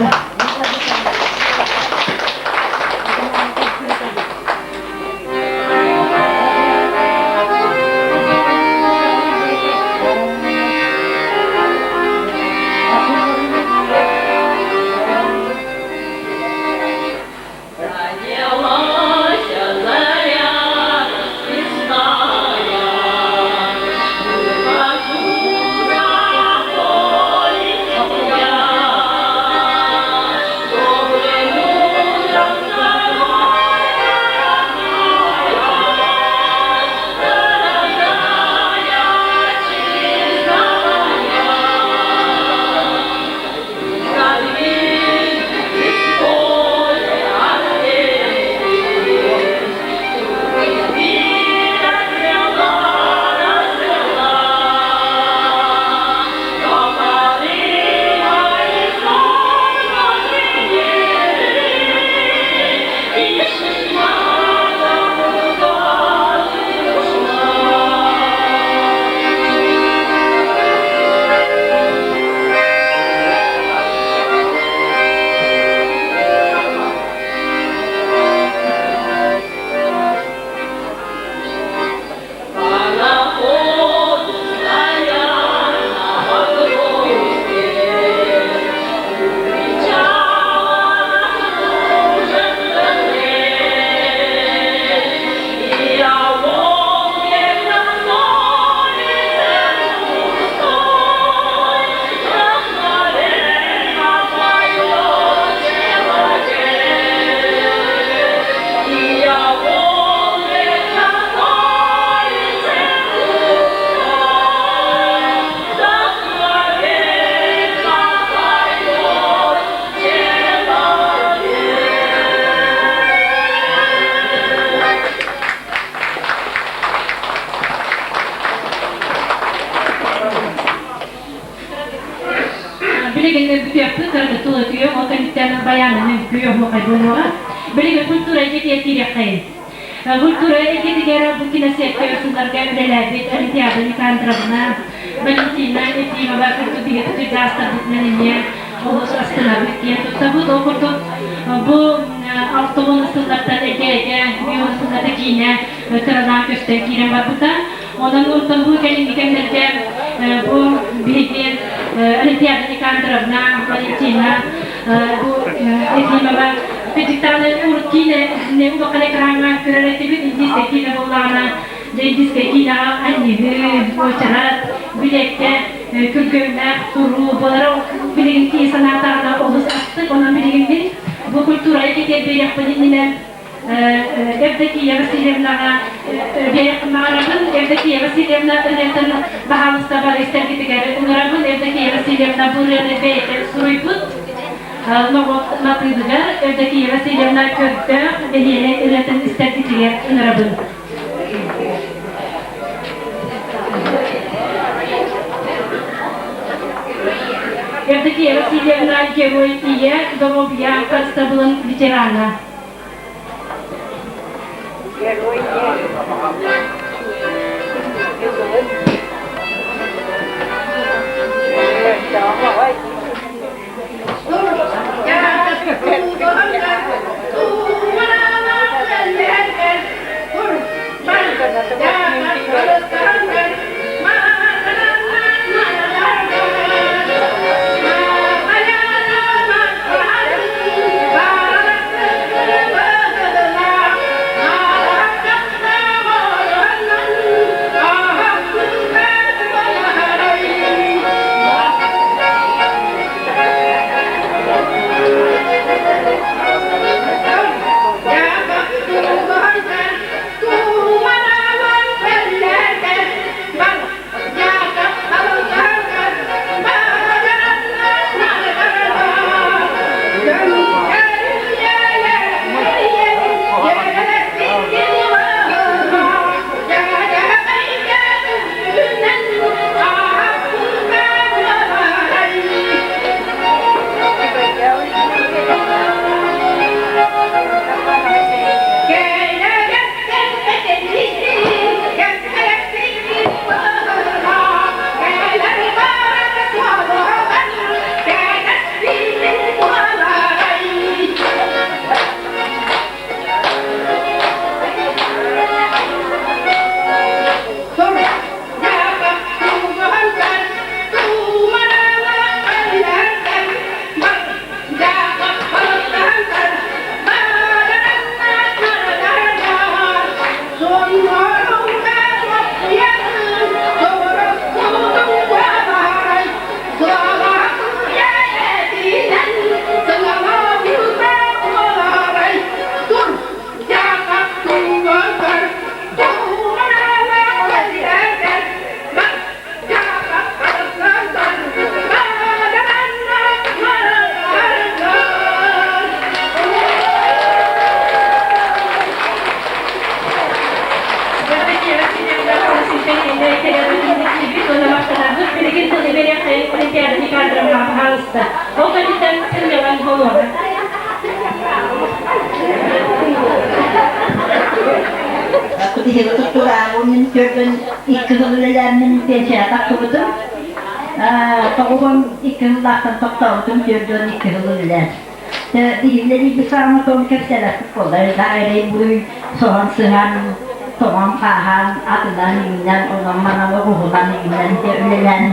Kultura ekidikera bukina sekte sundarga belalbet aritiada ni kantrabna Valentina etima bakar Сааһырбытнан ие олус астынабыт диэн туттабыт окурдук бу алтыгын ысыллардан эке мион ысылларда кийине тырадан көстөн кийрен барбыта онан уртан бу калиникемдерде бу биги Олимпиада Никандровна Валентина бу Ефимова Педиктаны урут кийне не улакан экранга көрөлетибит индиске кийне боллана индиске кийне анниги очарат билекке külgünler, turu, bunları bilgin ki sanatlarına oluz attık, onun bilgin bu kültürayı getirdi yapınınla evdeki yavasilemlere mağarabın, evdeki yavasilemler öğretin bahalısta var ister gidiyor, onların evdeki yavasilemler buraya beyte suruyput nogot matıydıgar, evdeki yavasilemler kökte ve yine öğretin ister gidiyor, onların Evdeki yavasilemler geroiye, Domobya, Kastabıl'ın veteranı. Олимпиада Никандровна, пожалуйста. Вот они там сильно головы. Kutihil tutturağımın gördün ilk kızıllarının pençeye takıldım. Toğum ilk kızıllardan toktavdım gördün ilk kızıllar. Dihilleri bir sağına tomu kepseler tutkolar. Daire buy soğan sığan, toğam kahan, atıdan yümden, ondan manalı ruhudan yümden de ölelen.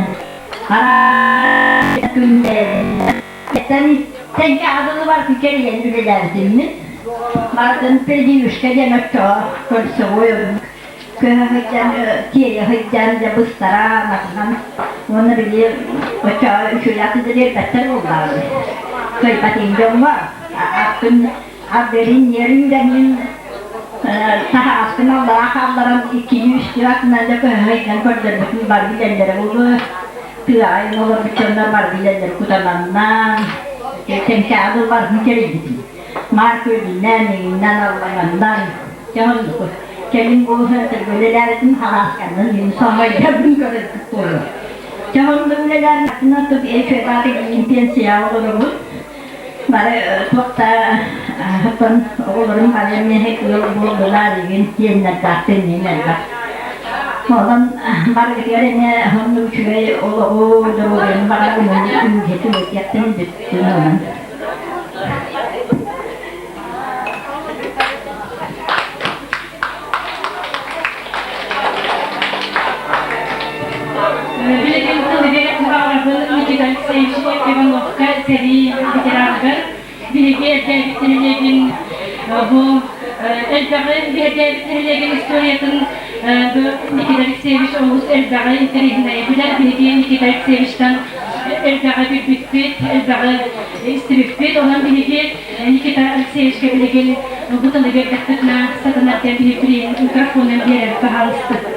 Kara günde. Tenke adılı var fikeriyen ülelerdiğimiz. Martin передивишка дена чо, кольцевую, тире de bыстara nakman, onu bile o ço şuyatı da beter oldu. Köy patinjom var, akın haberin yerinden daha askın olarak havların 200 lirasından da köyden kördürdükün var bilenleri oldu. Tığayın olur bütçönler var bilenleri kutanandan, tenke adı var fikeriyen. Marköyünden, Allah'ından, canlıdır. Kelim bu hırtırgölelerden halaskanın insanlar yardım gördük doğru. Canlıgöleler nasıl bir şöyle intensiya oluruz. Bari çok da olurum, bari hep yol buldular, yeniden tahtın inerler. Olan bargılarına hanım şuraya oğlu doğru bana bunu getirip yaptım diyorum. Belediye muhtemelen kurallarının müdahale sevişi Evanovka seri bitiranlar. Belediye devletlerinin bu elbette devletlerinin historiyatın Nikitarik seviş oluz elbette interihine bilen belediye Nikitarik sevişten elbette bir bitbit, elbette istibit olan belediye Nikitarik sevişke belediye bu talı gerçekten satınakten bir mikrofonun bir yere pahalısıdır.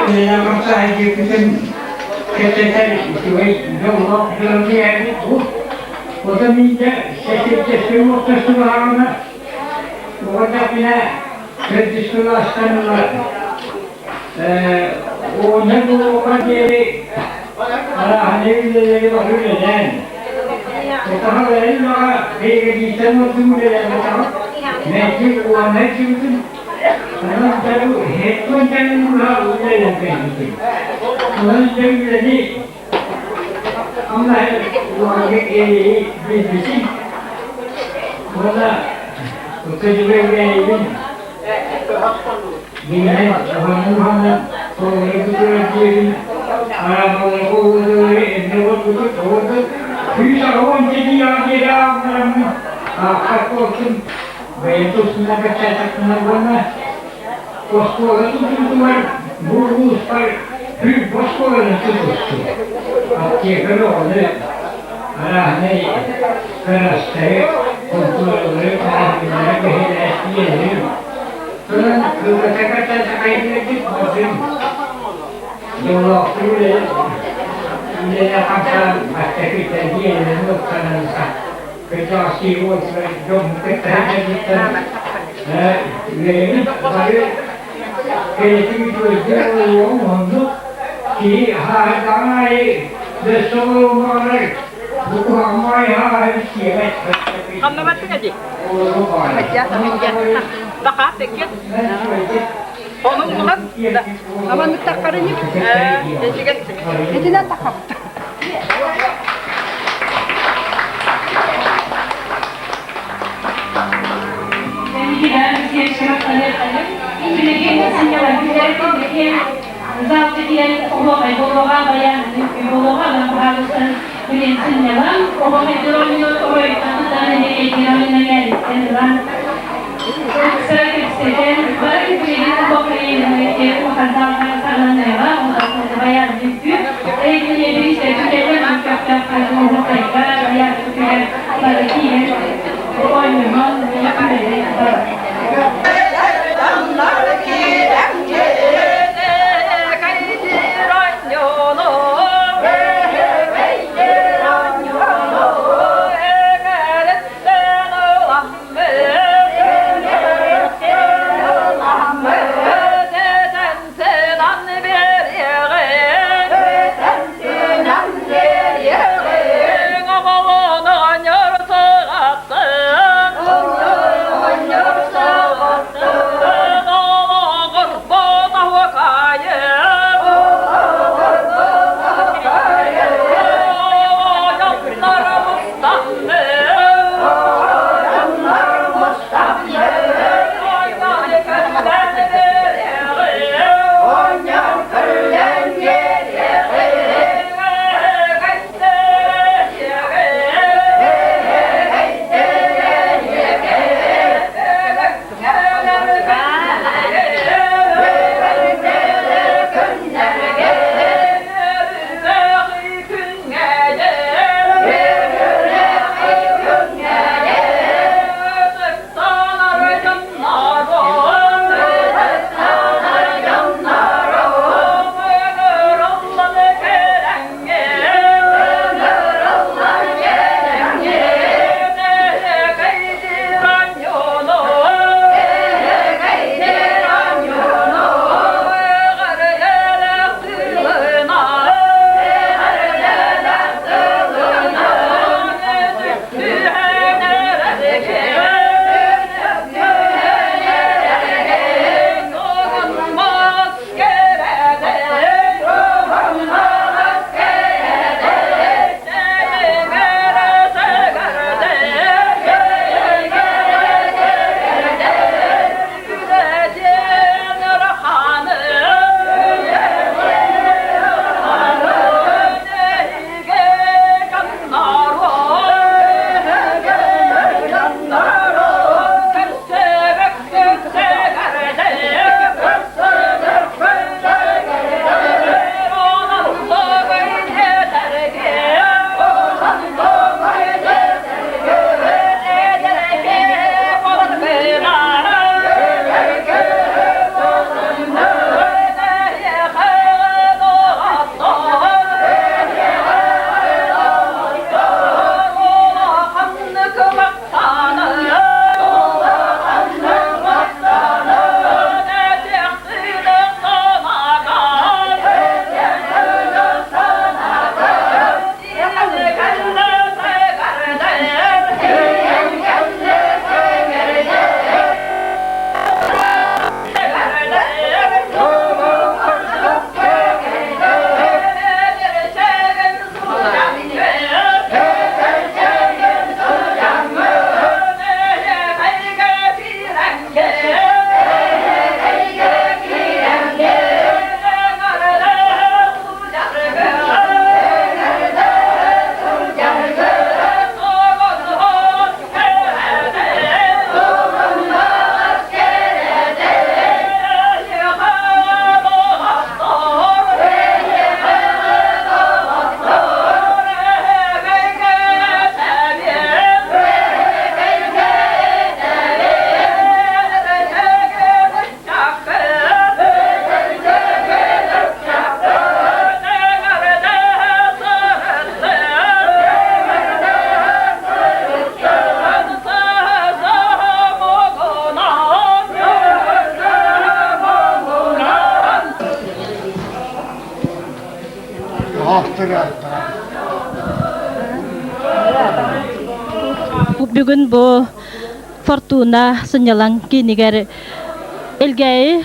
Yang saya kita ketekan itu jauh dalam dia itu, kita minta sesuatu semua keseluruhan, kita punya keseluruhan lah. Orang tu orang dia, ada ini baru dan, kita hari ni kita semua semua dia, nanti orang nanti itu. Orang baru headphone jangan mula udah yang kayak orang jadi orang orang bisnis orang kita juga ini ini orang itu jadi orang itu bisa orang jadi ada apa pun itu semua kecacat mana Poskola itu cuma burus par poskola itu tu. Apa kalau ada ni keras saya kontrol mereka ni. Kerana kata-kata saya ini macam kalau dia akan baca kita dia nak kanan sah. Kita siwat jom kita kita. Ini baru itu jadi orang tu ki hari besok malam bukan malam siapa. Kamu macam aja. Macam macam tak tekit. Onun bulan, ama tak karınca. Jadi nak tak. Belediye sinyalar belediye zaten diğer obağa bayan obağa bayan belediye sinyalar obağa duruyor oraya tanıdığını eğitimine geldi lan sıra geçti bari belediye obağa muhasebe sananlara bayan büyük eğitimine bir işte tüketilen köfte kalınlığı kayıklar ya tüketilen belediye oynaman yapıyor. Onyar Бүгін bu Fortuna sınyalan kinigер Elgäyi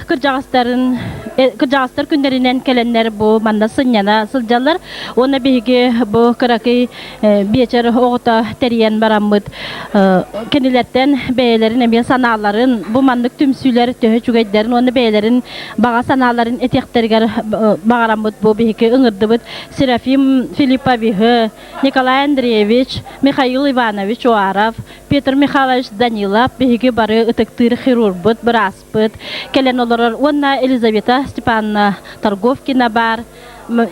kırjağıstар günlerinden kelenler bu manda sınjana sıljalar. Ona bihigi bu kırakı beçer oğuta teriyen baramıd. Kendilerden beylerin emiye sanaların bu mandık tümsüler töhü çügeyderin. Onu beylerin bağa sanaların etekteriger bağaramıd bu bihigi ıngırdıbıd. Serafim Filipovihi, Nikolay Andreevich, Mikhail Ivanovich Oarov, Petr Mikhailovich Danilov bihigi barı ıtıktır xirurбыт, bıraspıt. Kelen olarak ona Elizaveta Stepanovna Targovkina bar,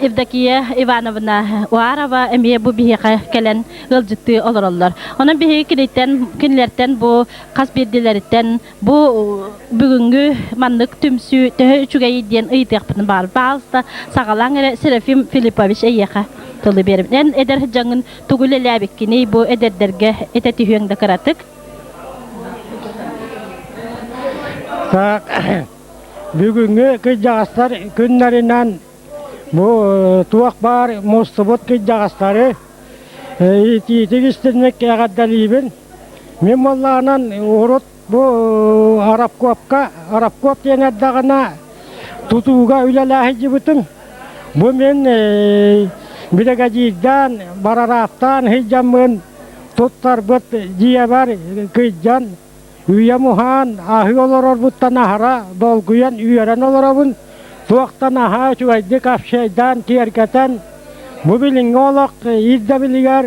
Evdokiya Ivanovna Oarova emiye bu bihiqa kelen ılcıttı olurlar. Onun bihi kinlerden bu kasbirdilerden bu bugünkü manlık tümsü töhü üçüge diyen ıytıqpın bar. Bağızda sağalan Serafim Filipovich eyyeqa tılı berim. En eder hıcangın tugule labikkini bu ederderge etetihüyengde kıratık. Бүгүнгү кыжагастар күннәреннән бу туак бар мостыбыт кыжагастары тигистинек ягадалибин мен молланан урут бу арабкопка тенеддагына тутууга үйлелахи жибытын бу мен билегажидан барараптан хижамын туттарбыт жиябар кыжан Uyamuhan ahi oloror buttanahara dolguyan üyeren olorobun tuaqtanaha çuaydı kapşaydan kiyerketen bu bilingi olaq idda biligar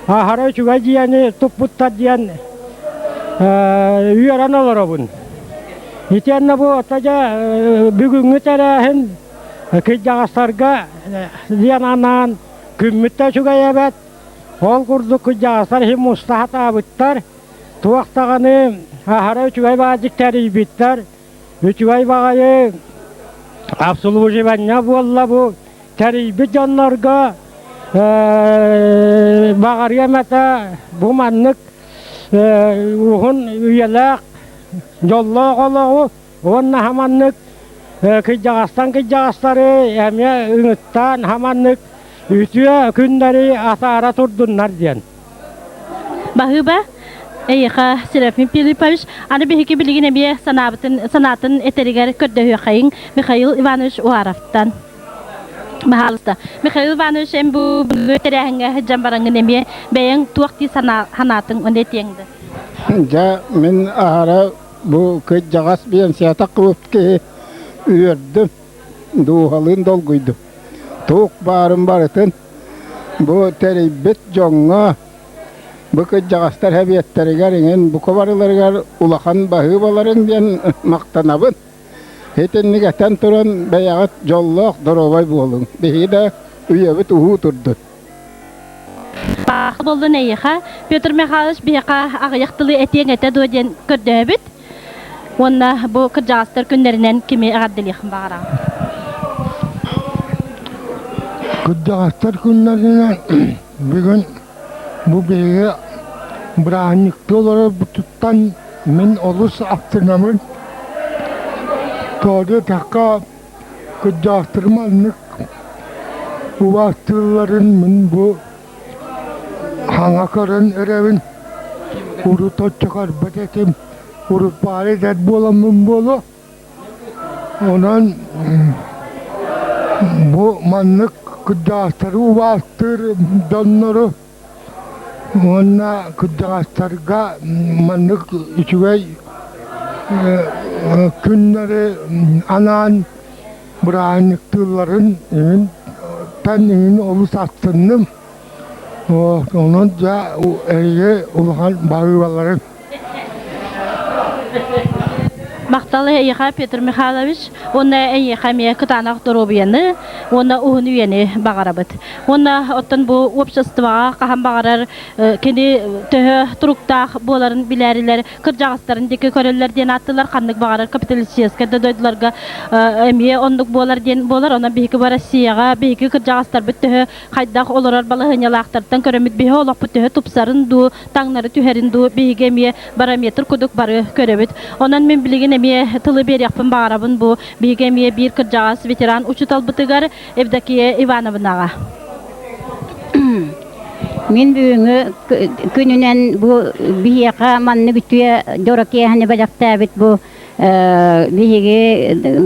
ahara çuay diyani tuputta diyan üyeren olorobun itiyanna bu otaja bugünkü terehin kıjağastarga diyan anan kümmütte çuay evet ol kurdu kıjağastar him mustahat abıttar tuaqtağını ahara üçügay bağcık teribitler üçügay bağayı absolujivanya bolla bu teribit canlarga bağarya meta bu manlık uhun üyelak jolla qolağı onna hamanlık kıjağastarı emye ıngıttan hamanlık ütüye günleri atara turdunlar diyen. Bahıba Eyha Serafim Filipovich ana bihiki bilgine bir sanatın eteriger kördehü kayın Mikhail Ivanovich Oarov'tan. Bahalsta Mikhail Ivanovich em bu terehenge jambarangın emiye beyen tuakti sanatın onde tiyengdi. Ja men ahara bu kıjagas biyen siyata kıvıpki üyerdüm. Duhalın dolguydu. Tuğ barın barıtın bu teribet jonga bu kıjağastar hebiyetterigar ingen bu kovarılargar ulakan bahıbaların diyen maqtanabın. Hetenlik eten turan beyağıt jolloq dorobay bolun. Behi de üyebit uhu turdu. Bağ boldu neyha Petr Mikhailovich biha ağyaqtılı etiyen ete dojen kördebit. Onda bu kıjağastar günlerinden kimi ağaddiliğin bağıran. Kıjağastar günlerinden bugün bu beyi bıraktıklı olarak bu tuttan men olus aktırnamın doğru takka kıjağastırmanlık bu aktırların men bu hangakarın erevin uruta çıkar betetim urut bari det bolamın bolu onun bu manlık kıjağastırı uvaktır donları Ona kıjağastarga manlık içügey günleri anan bıraktıkların emin olus attındım. Onun da eye ulahan bağıvaların. Maqtalı eyha Petr Mikhailovich ona eyha miye kıtanak dorobiyanı ona uhun üyeni bağarabıt. Ona ottan bu обществоға qaham bağarar kendi töhü turuktaq boların bileriler kırjağastarın deki körüller diyen attılar qandık bağarar kapitalistiyaska da doydularga emiye onduk bolar diyen bolar ona bihiki bu Rossiyaga bihiki kırjağastar bit töhü qaydaq olorar balahınyalaqtardan köremit bihi olaq bu töhü tupsarın du tаңнары tüherin du bihiki emiye barometr kuduk barı köremit. Ondan men biligin emiye tılı bir yapın bağarabın bu bihiki emiye bir kırjağas veteran uçutal bıtıgar Evdokiya Ivanovnaga. Мен бүгүнгү күнүнен бу бияка манны бүтүе дорокия хане бажакта бит бу биһиги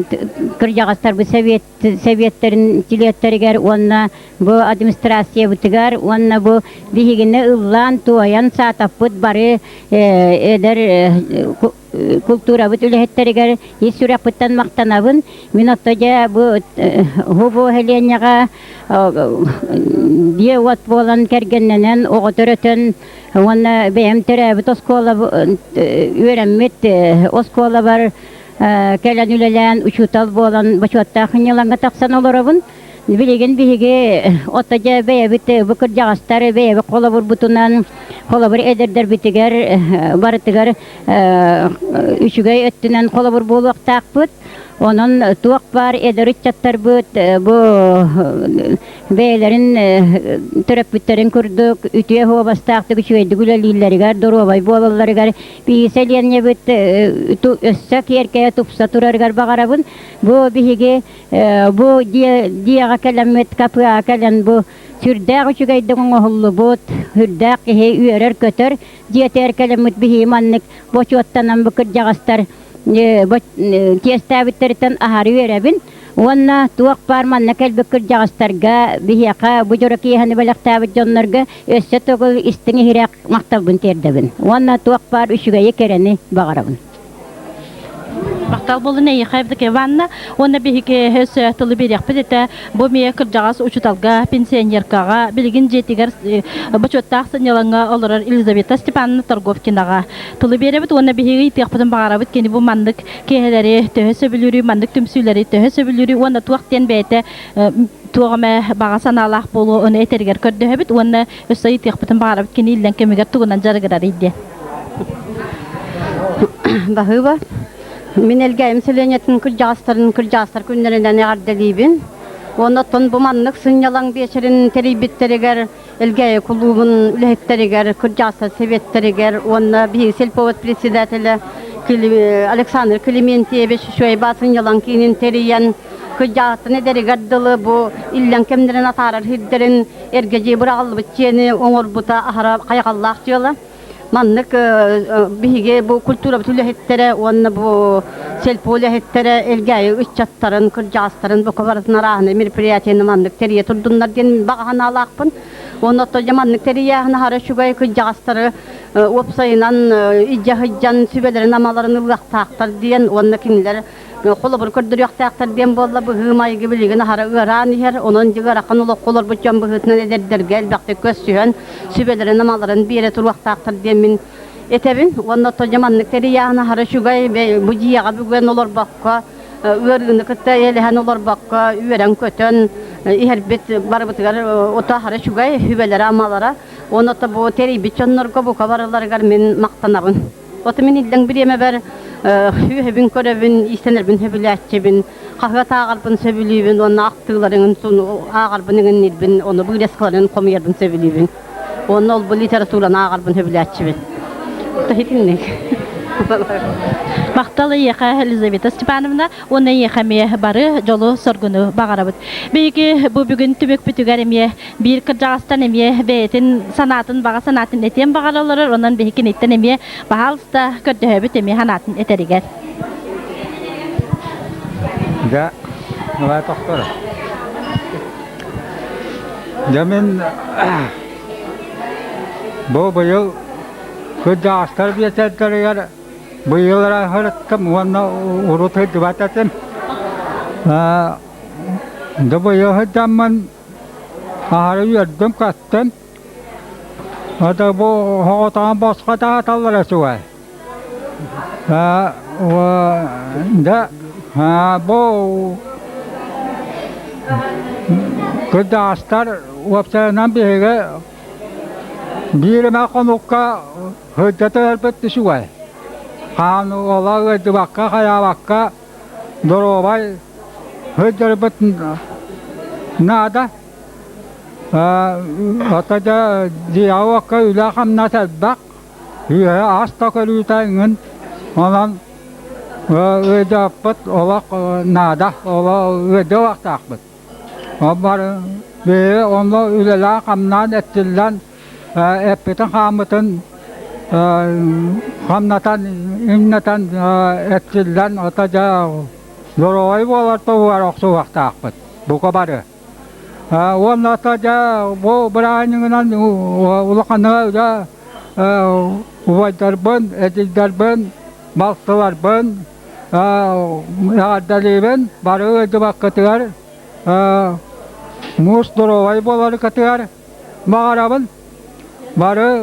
кыржагастар бу советтерин тилеттеригер онна бу администрация бутыгар онна бу биһигине ыллан туян сатаппыт бары эдер культура бут үлехеттеригер исүрәппыттан мактанабын мен оттожа бу хубу хеленяга бие вот болан кергеннен оготөрөтөн онна бем теребит оскола үйрәммет оскола бар келен үлелен учутал болан бачуатта хыняланга таксан олорабын билеген биһиге оттожа бейбит букыр жагастары бейбит колобур бутунан колобур эдердер битигер барытыгар үчүгөй өттүнөн колобур болуактаакпыт onun tuak var ederit çattar bu beylerin terapitlerin kurduk ütüye hava bastaktık üçüydi gülelilerigar dorobay bolallarıgar bir selyenye bit tu össak yerkeye tupsa turargar bagarabın bu bihige bu diye kalamet kapı akalan bu Sürdağ üçügeydi oğullu bot, hürdağ he üyerer kötör, diyeter kalamet bihi mannik boçuattanan bu kırcağastar тиестәбиттерден ахары веребин онна туак парманна келбеккер жагастарга бияка бужуракияны балактабыт жоннорга өссө тогул истиңи хирак макталбын тердебин онна туак пар үшүгө екерени багарабын Мактал болуна яхайбдыке ванна онна бихике хөсө тылы берек билете бу мие кыржагас учуталга пенсионеркага билгин жетигер бачоттак саняланга олорор Елизавета Степановна Торговкинага тылы беребит онна бихиге тиякпытын багарабыт кени бу мандык кеһелери төһөсө билүрү мандык түмсүлери төһөсө билүрү онна туактен бете тугаме бага саналах болу оны этергер көрдөбүт онна өсөй тиякпытын багарабыт кени илден кемигер тугунан жарыгырар иде Bahıva min elgeyim söylenetin kırcağastар günlerinden yardelibin. Ondan bu manlık sınyalan beşerin teribitteriger elgey kulubun ülehetteriger kırcağastар sevetteriger onna bir selpovat presidentele Alexander Klementiyevich şöyle basın yalan kinin teriyen kırcağastar nederiger dalı bu illen kemlerin atarar hidderin ergeci bırakılı bitçeni onur buta ahara kayakallah diyorlar. Manlık bihige bu kultura bütüle hettere onna bu selpole hettere elgay üççatların kırcağastарын bu kabarasına rahne merpriyatini manlık teriye turdunlar den bagana alaqpın onna toja manlık teriye hana hara şugay kırcağastары opsayınan ijahjan sübelerin amalarını ılaqtaqtar diyen onna kimler Kolabur kördürüyaqtaqtar diyen bolla bu hımay gibiligini hara ıran her onun jigara kanulu kolor buçan bu hıtına ederderge elbaqte kössühen sübelerin amaların bire turwaqtaqtar diyen min etebin onna tojamanlık teriyana hara şugay bu jiyaga bugün olur bakka ürünü kıtta elehan olur bakka üren kötön iherbet barbıtgar ota hara şugay hübeleri amalara ona da bu teri biçonlarga bu kabarlargar min maqtanabın ota min ilden bireme ber hübin körevin istenerbin hübilatçebin kahve tağalbın sebilibin ona aqtılarının sonu ağalbının nirbin onu bu reskaların komyerbin sebilibin onu ol bu literaturan ağalbın hübilatçebin Tahitinlik. Макталы яка Елизавета Степановна, оны яхаме бары жолу соргуну багарабыт. Беги бу бүгүн түбөк бүтүгөр эме бир кыржагастан эме бетин санатын бага санатын этен багаралар, онан бекин эттен эме баалста көрдөбүт эме ханатын этеригер. Да, мала токтор. Jamen бу быйыл кыржагастар бететтеригер Bıyılara hırıttım, onu urutu divatetim. Da bıyığı hıdamın ahırı yördüm kattım. O da bu hoğutan başka da hatalara süvay. Da bu kırdaşlar vapsayından biri birime konukka hıddatı elbette süvay. Kanu ola gıdıbakka, kayabakka, dorobay, hıdırıbıt nada. Ataca diyavakka ülakam naselbak, hüye asta kalütayın, olan gıdıbıt olak nada, ola gıdıbak takbıt. Obar Ve onu ülela kamnan ettilen epetin hamıtın hamnatan imnatan ettilen ataca Doroy bolar tuvar oksu vakta akbet. Bu kabarı. Onun ataca bu beraniğinden ulakanı da uvaytarbın, edildarbın, maltılarbın, yardalibin, barı ödü vakıtılar, mus doroy bolar katılar, mağarabın, barı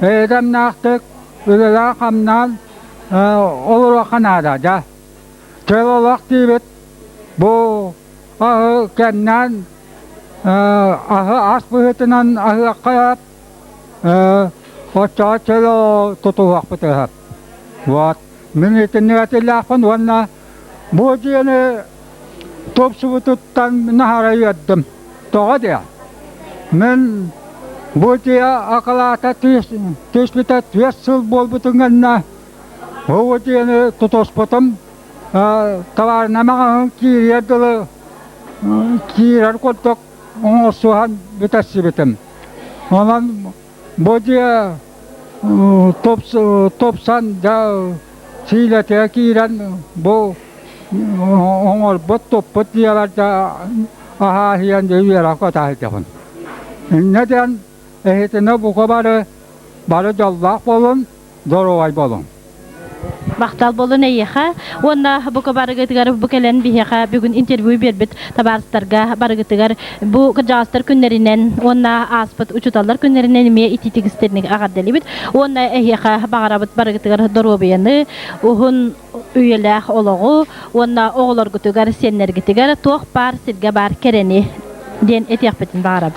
edem naktık, ülela kamnan olur vakanada ja. Çelolak dibet, bu ahı kennan, ahı as bıhıtınan ahı akkayap, oca çelo tutuvak bıtıhap. Vat, minitin nigatillahpın vanna, bu ciyeni top subututtan nahara yöddüm. Toğa diya. Men bu ciya akalata tüsbite tüyessül bol bütüngenna, bu ciyeni tutosputum, tavar nama kiriya dulu kirar kotok ngosuhan bitasi bitem. Onan bodia topsan da sila te kiran bo ongor bot top dia da aha hian de wira ko ta japon. Neden ehitene bu kadar barı jallah bolun dorovay bolun. Baktal bolun eyha onda bu kabarıgıtgar bu kelen biha bugün interview berbet tabarstarga barıgıtgar bu kajastar günlerinden onda aspet uçutallar günlerinden me ititigistlernik agaddelibit onda eyha bagarabat barıgıtgar dorobeyanı uhun üyelah ologu onda oğlar gıtgar senler gıtgar toq par silga bar kereni den etiyakbetin bagarab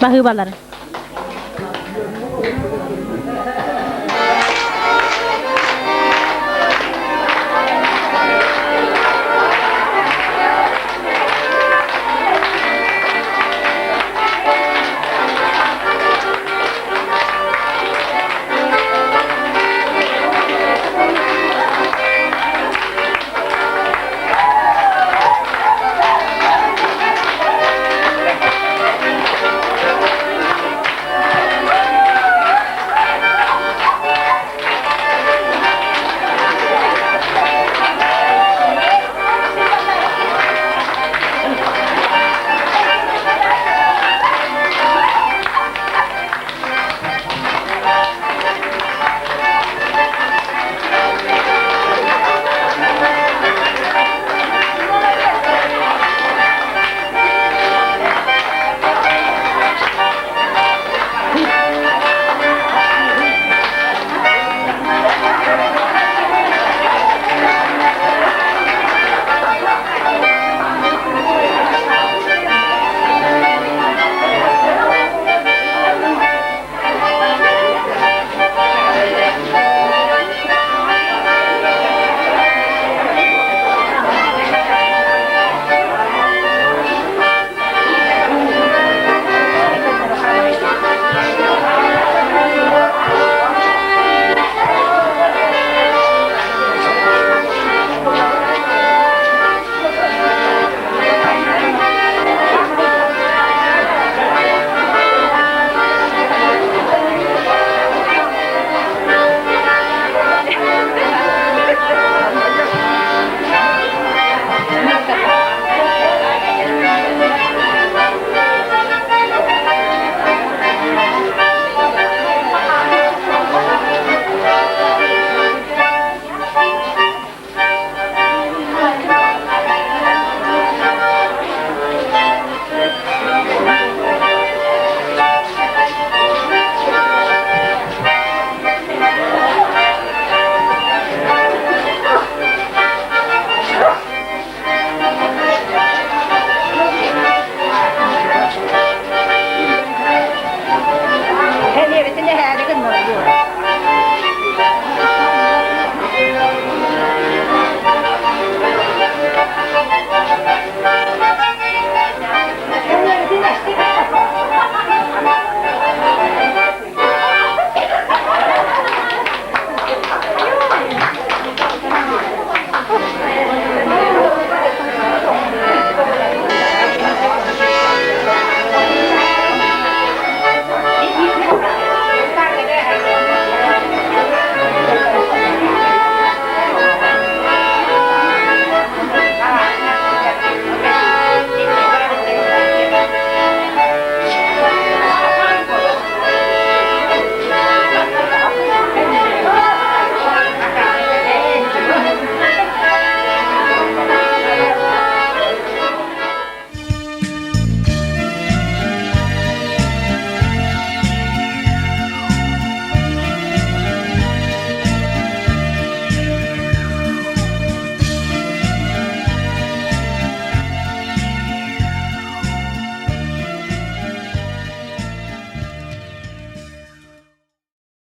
bahıbalar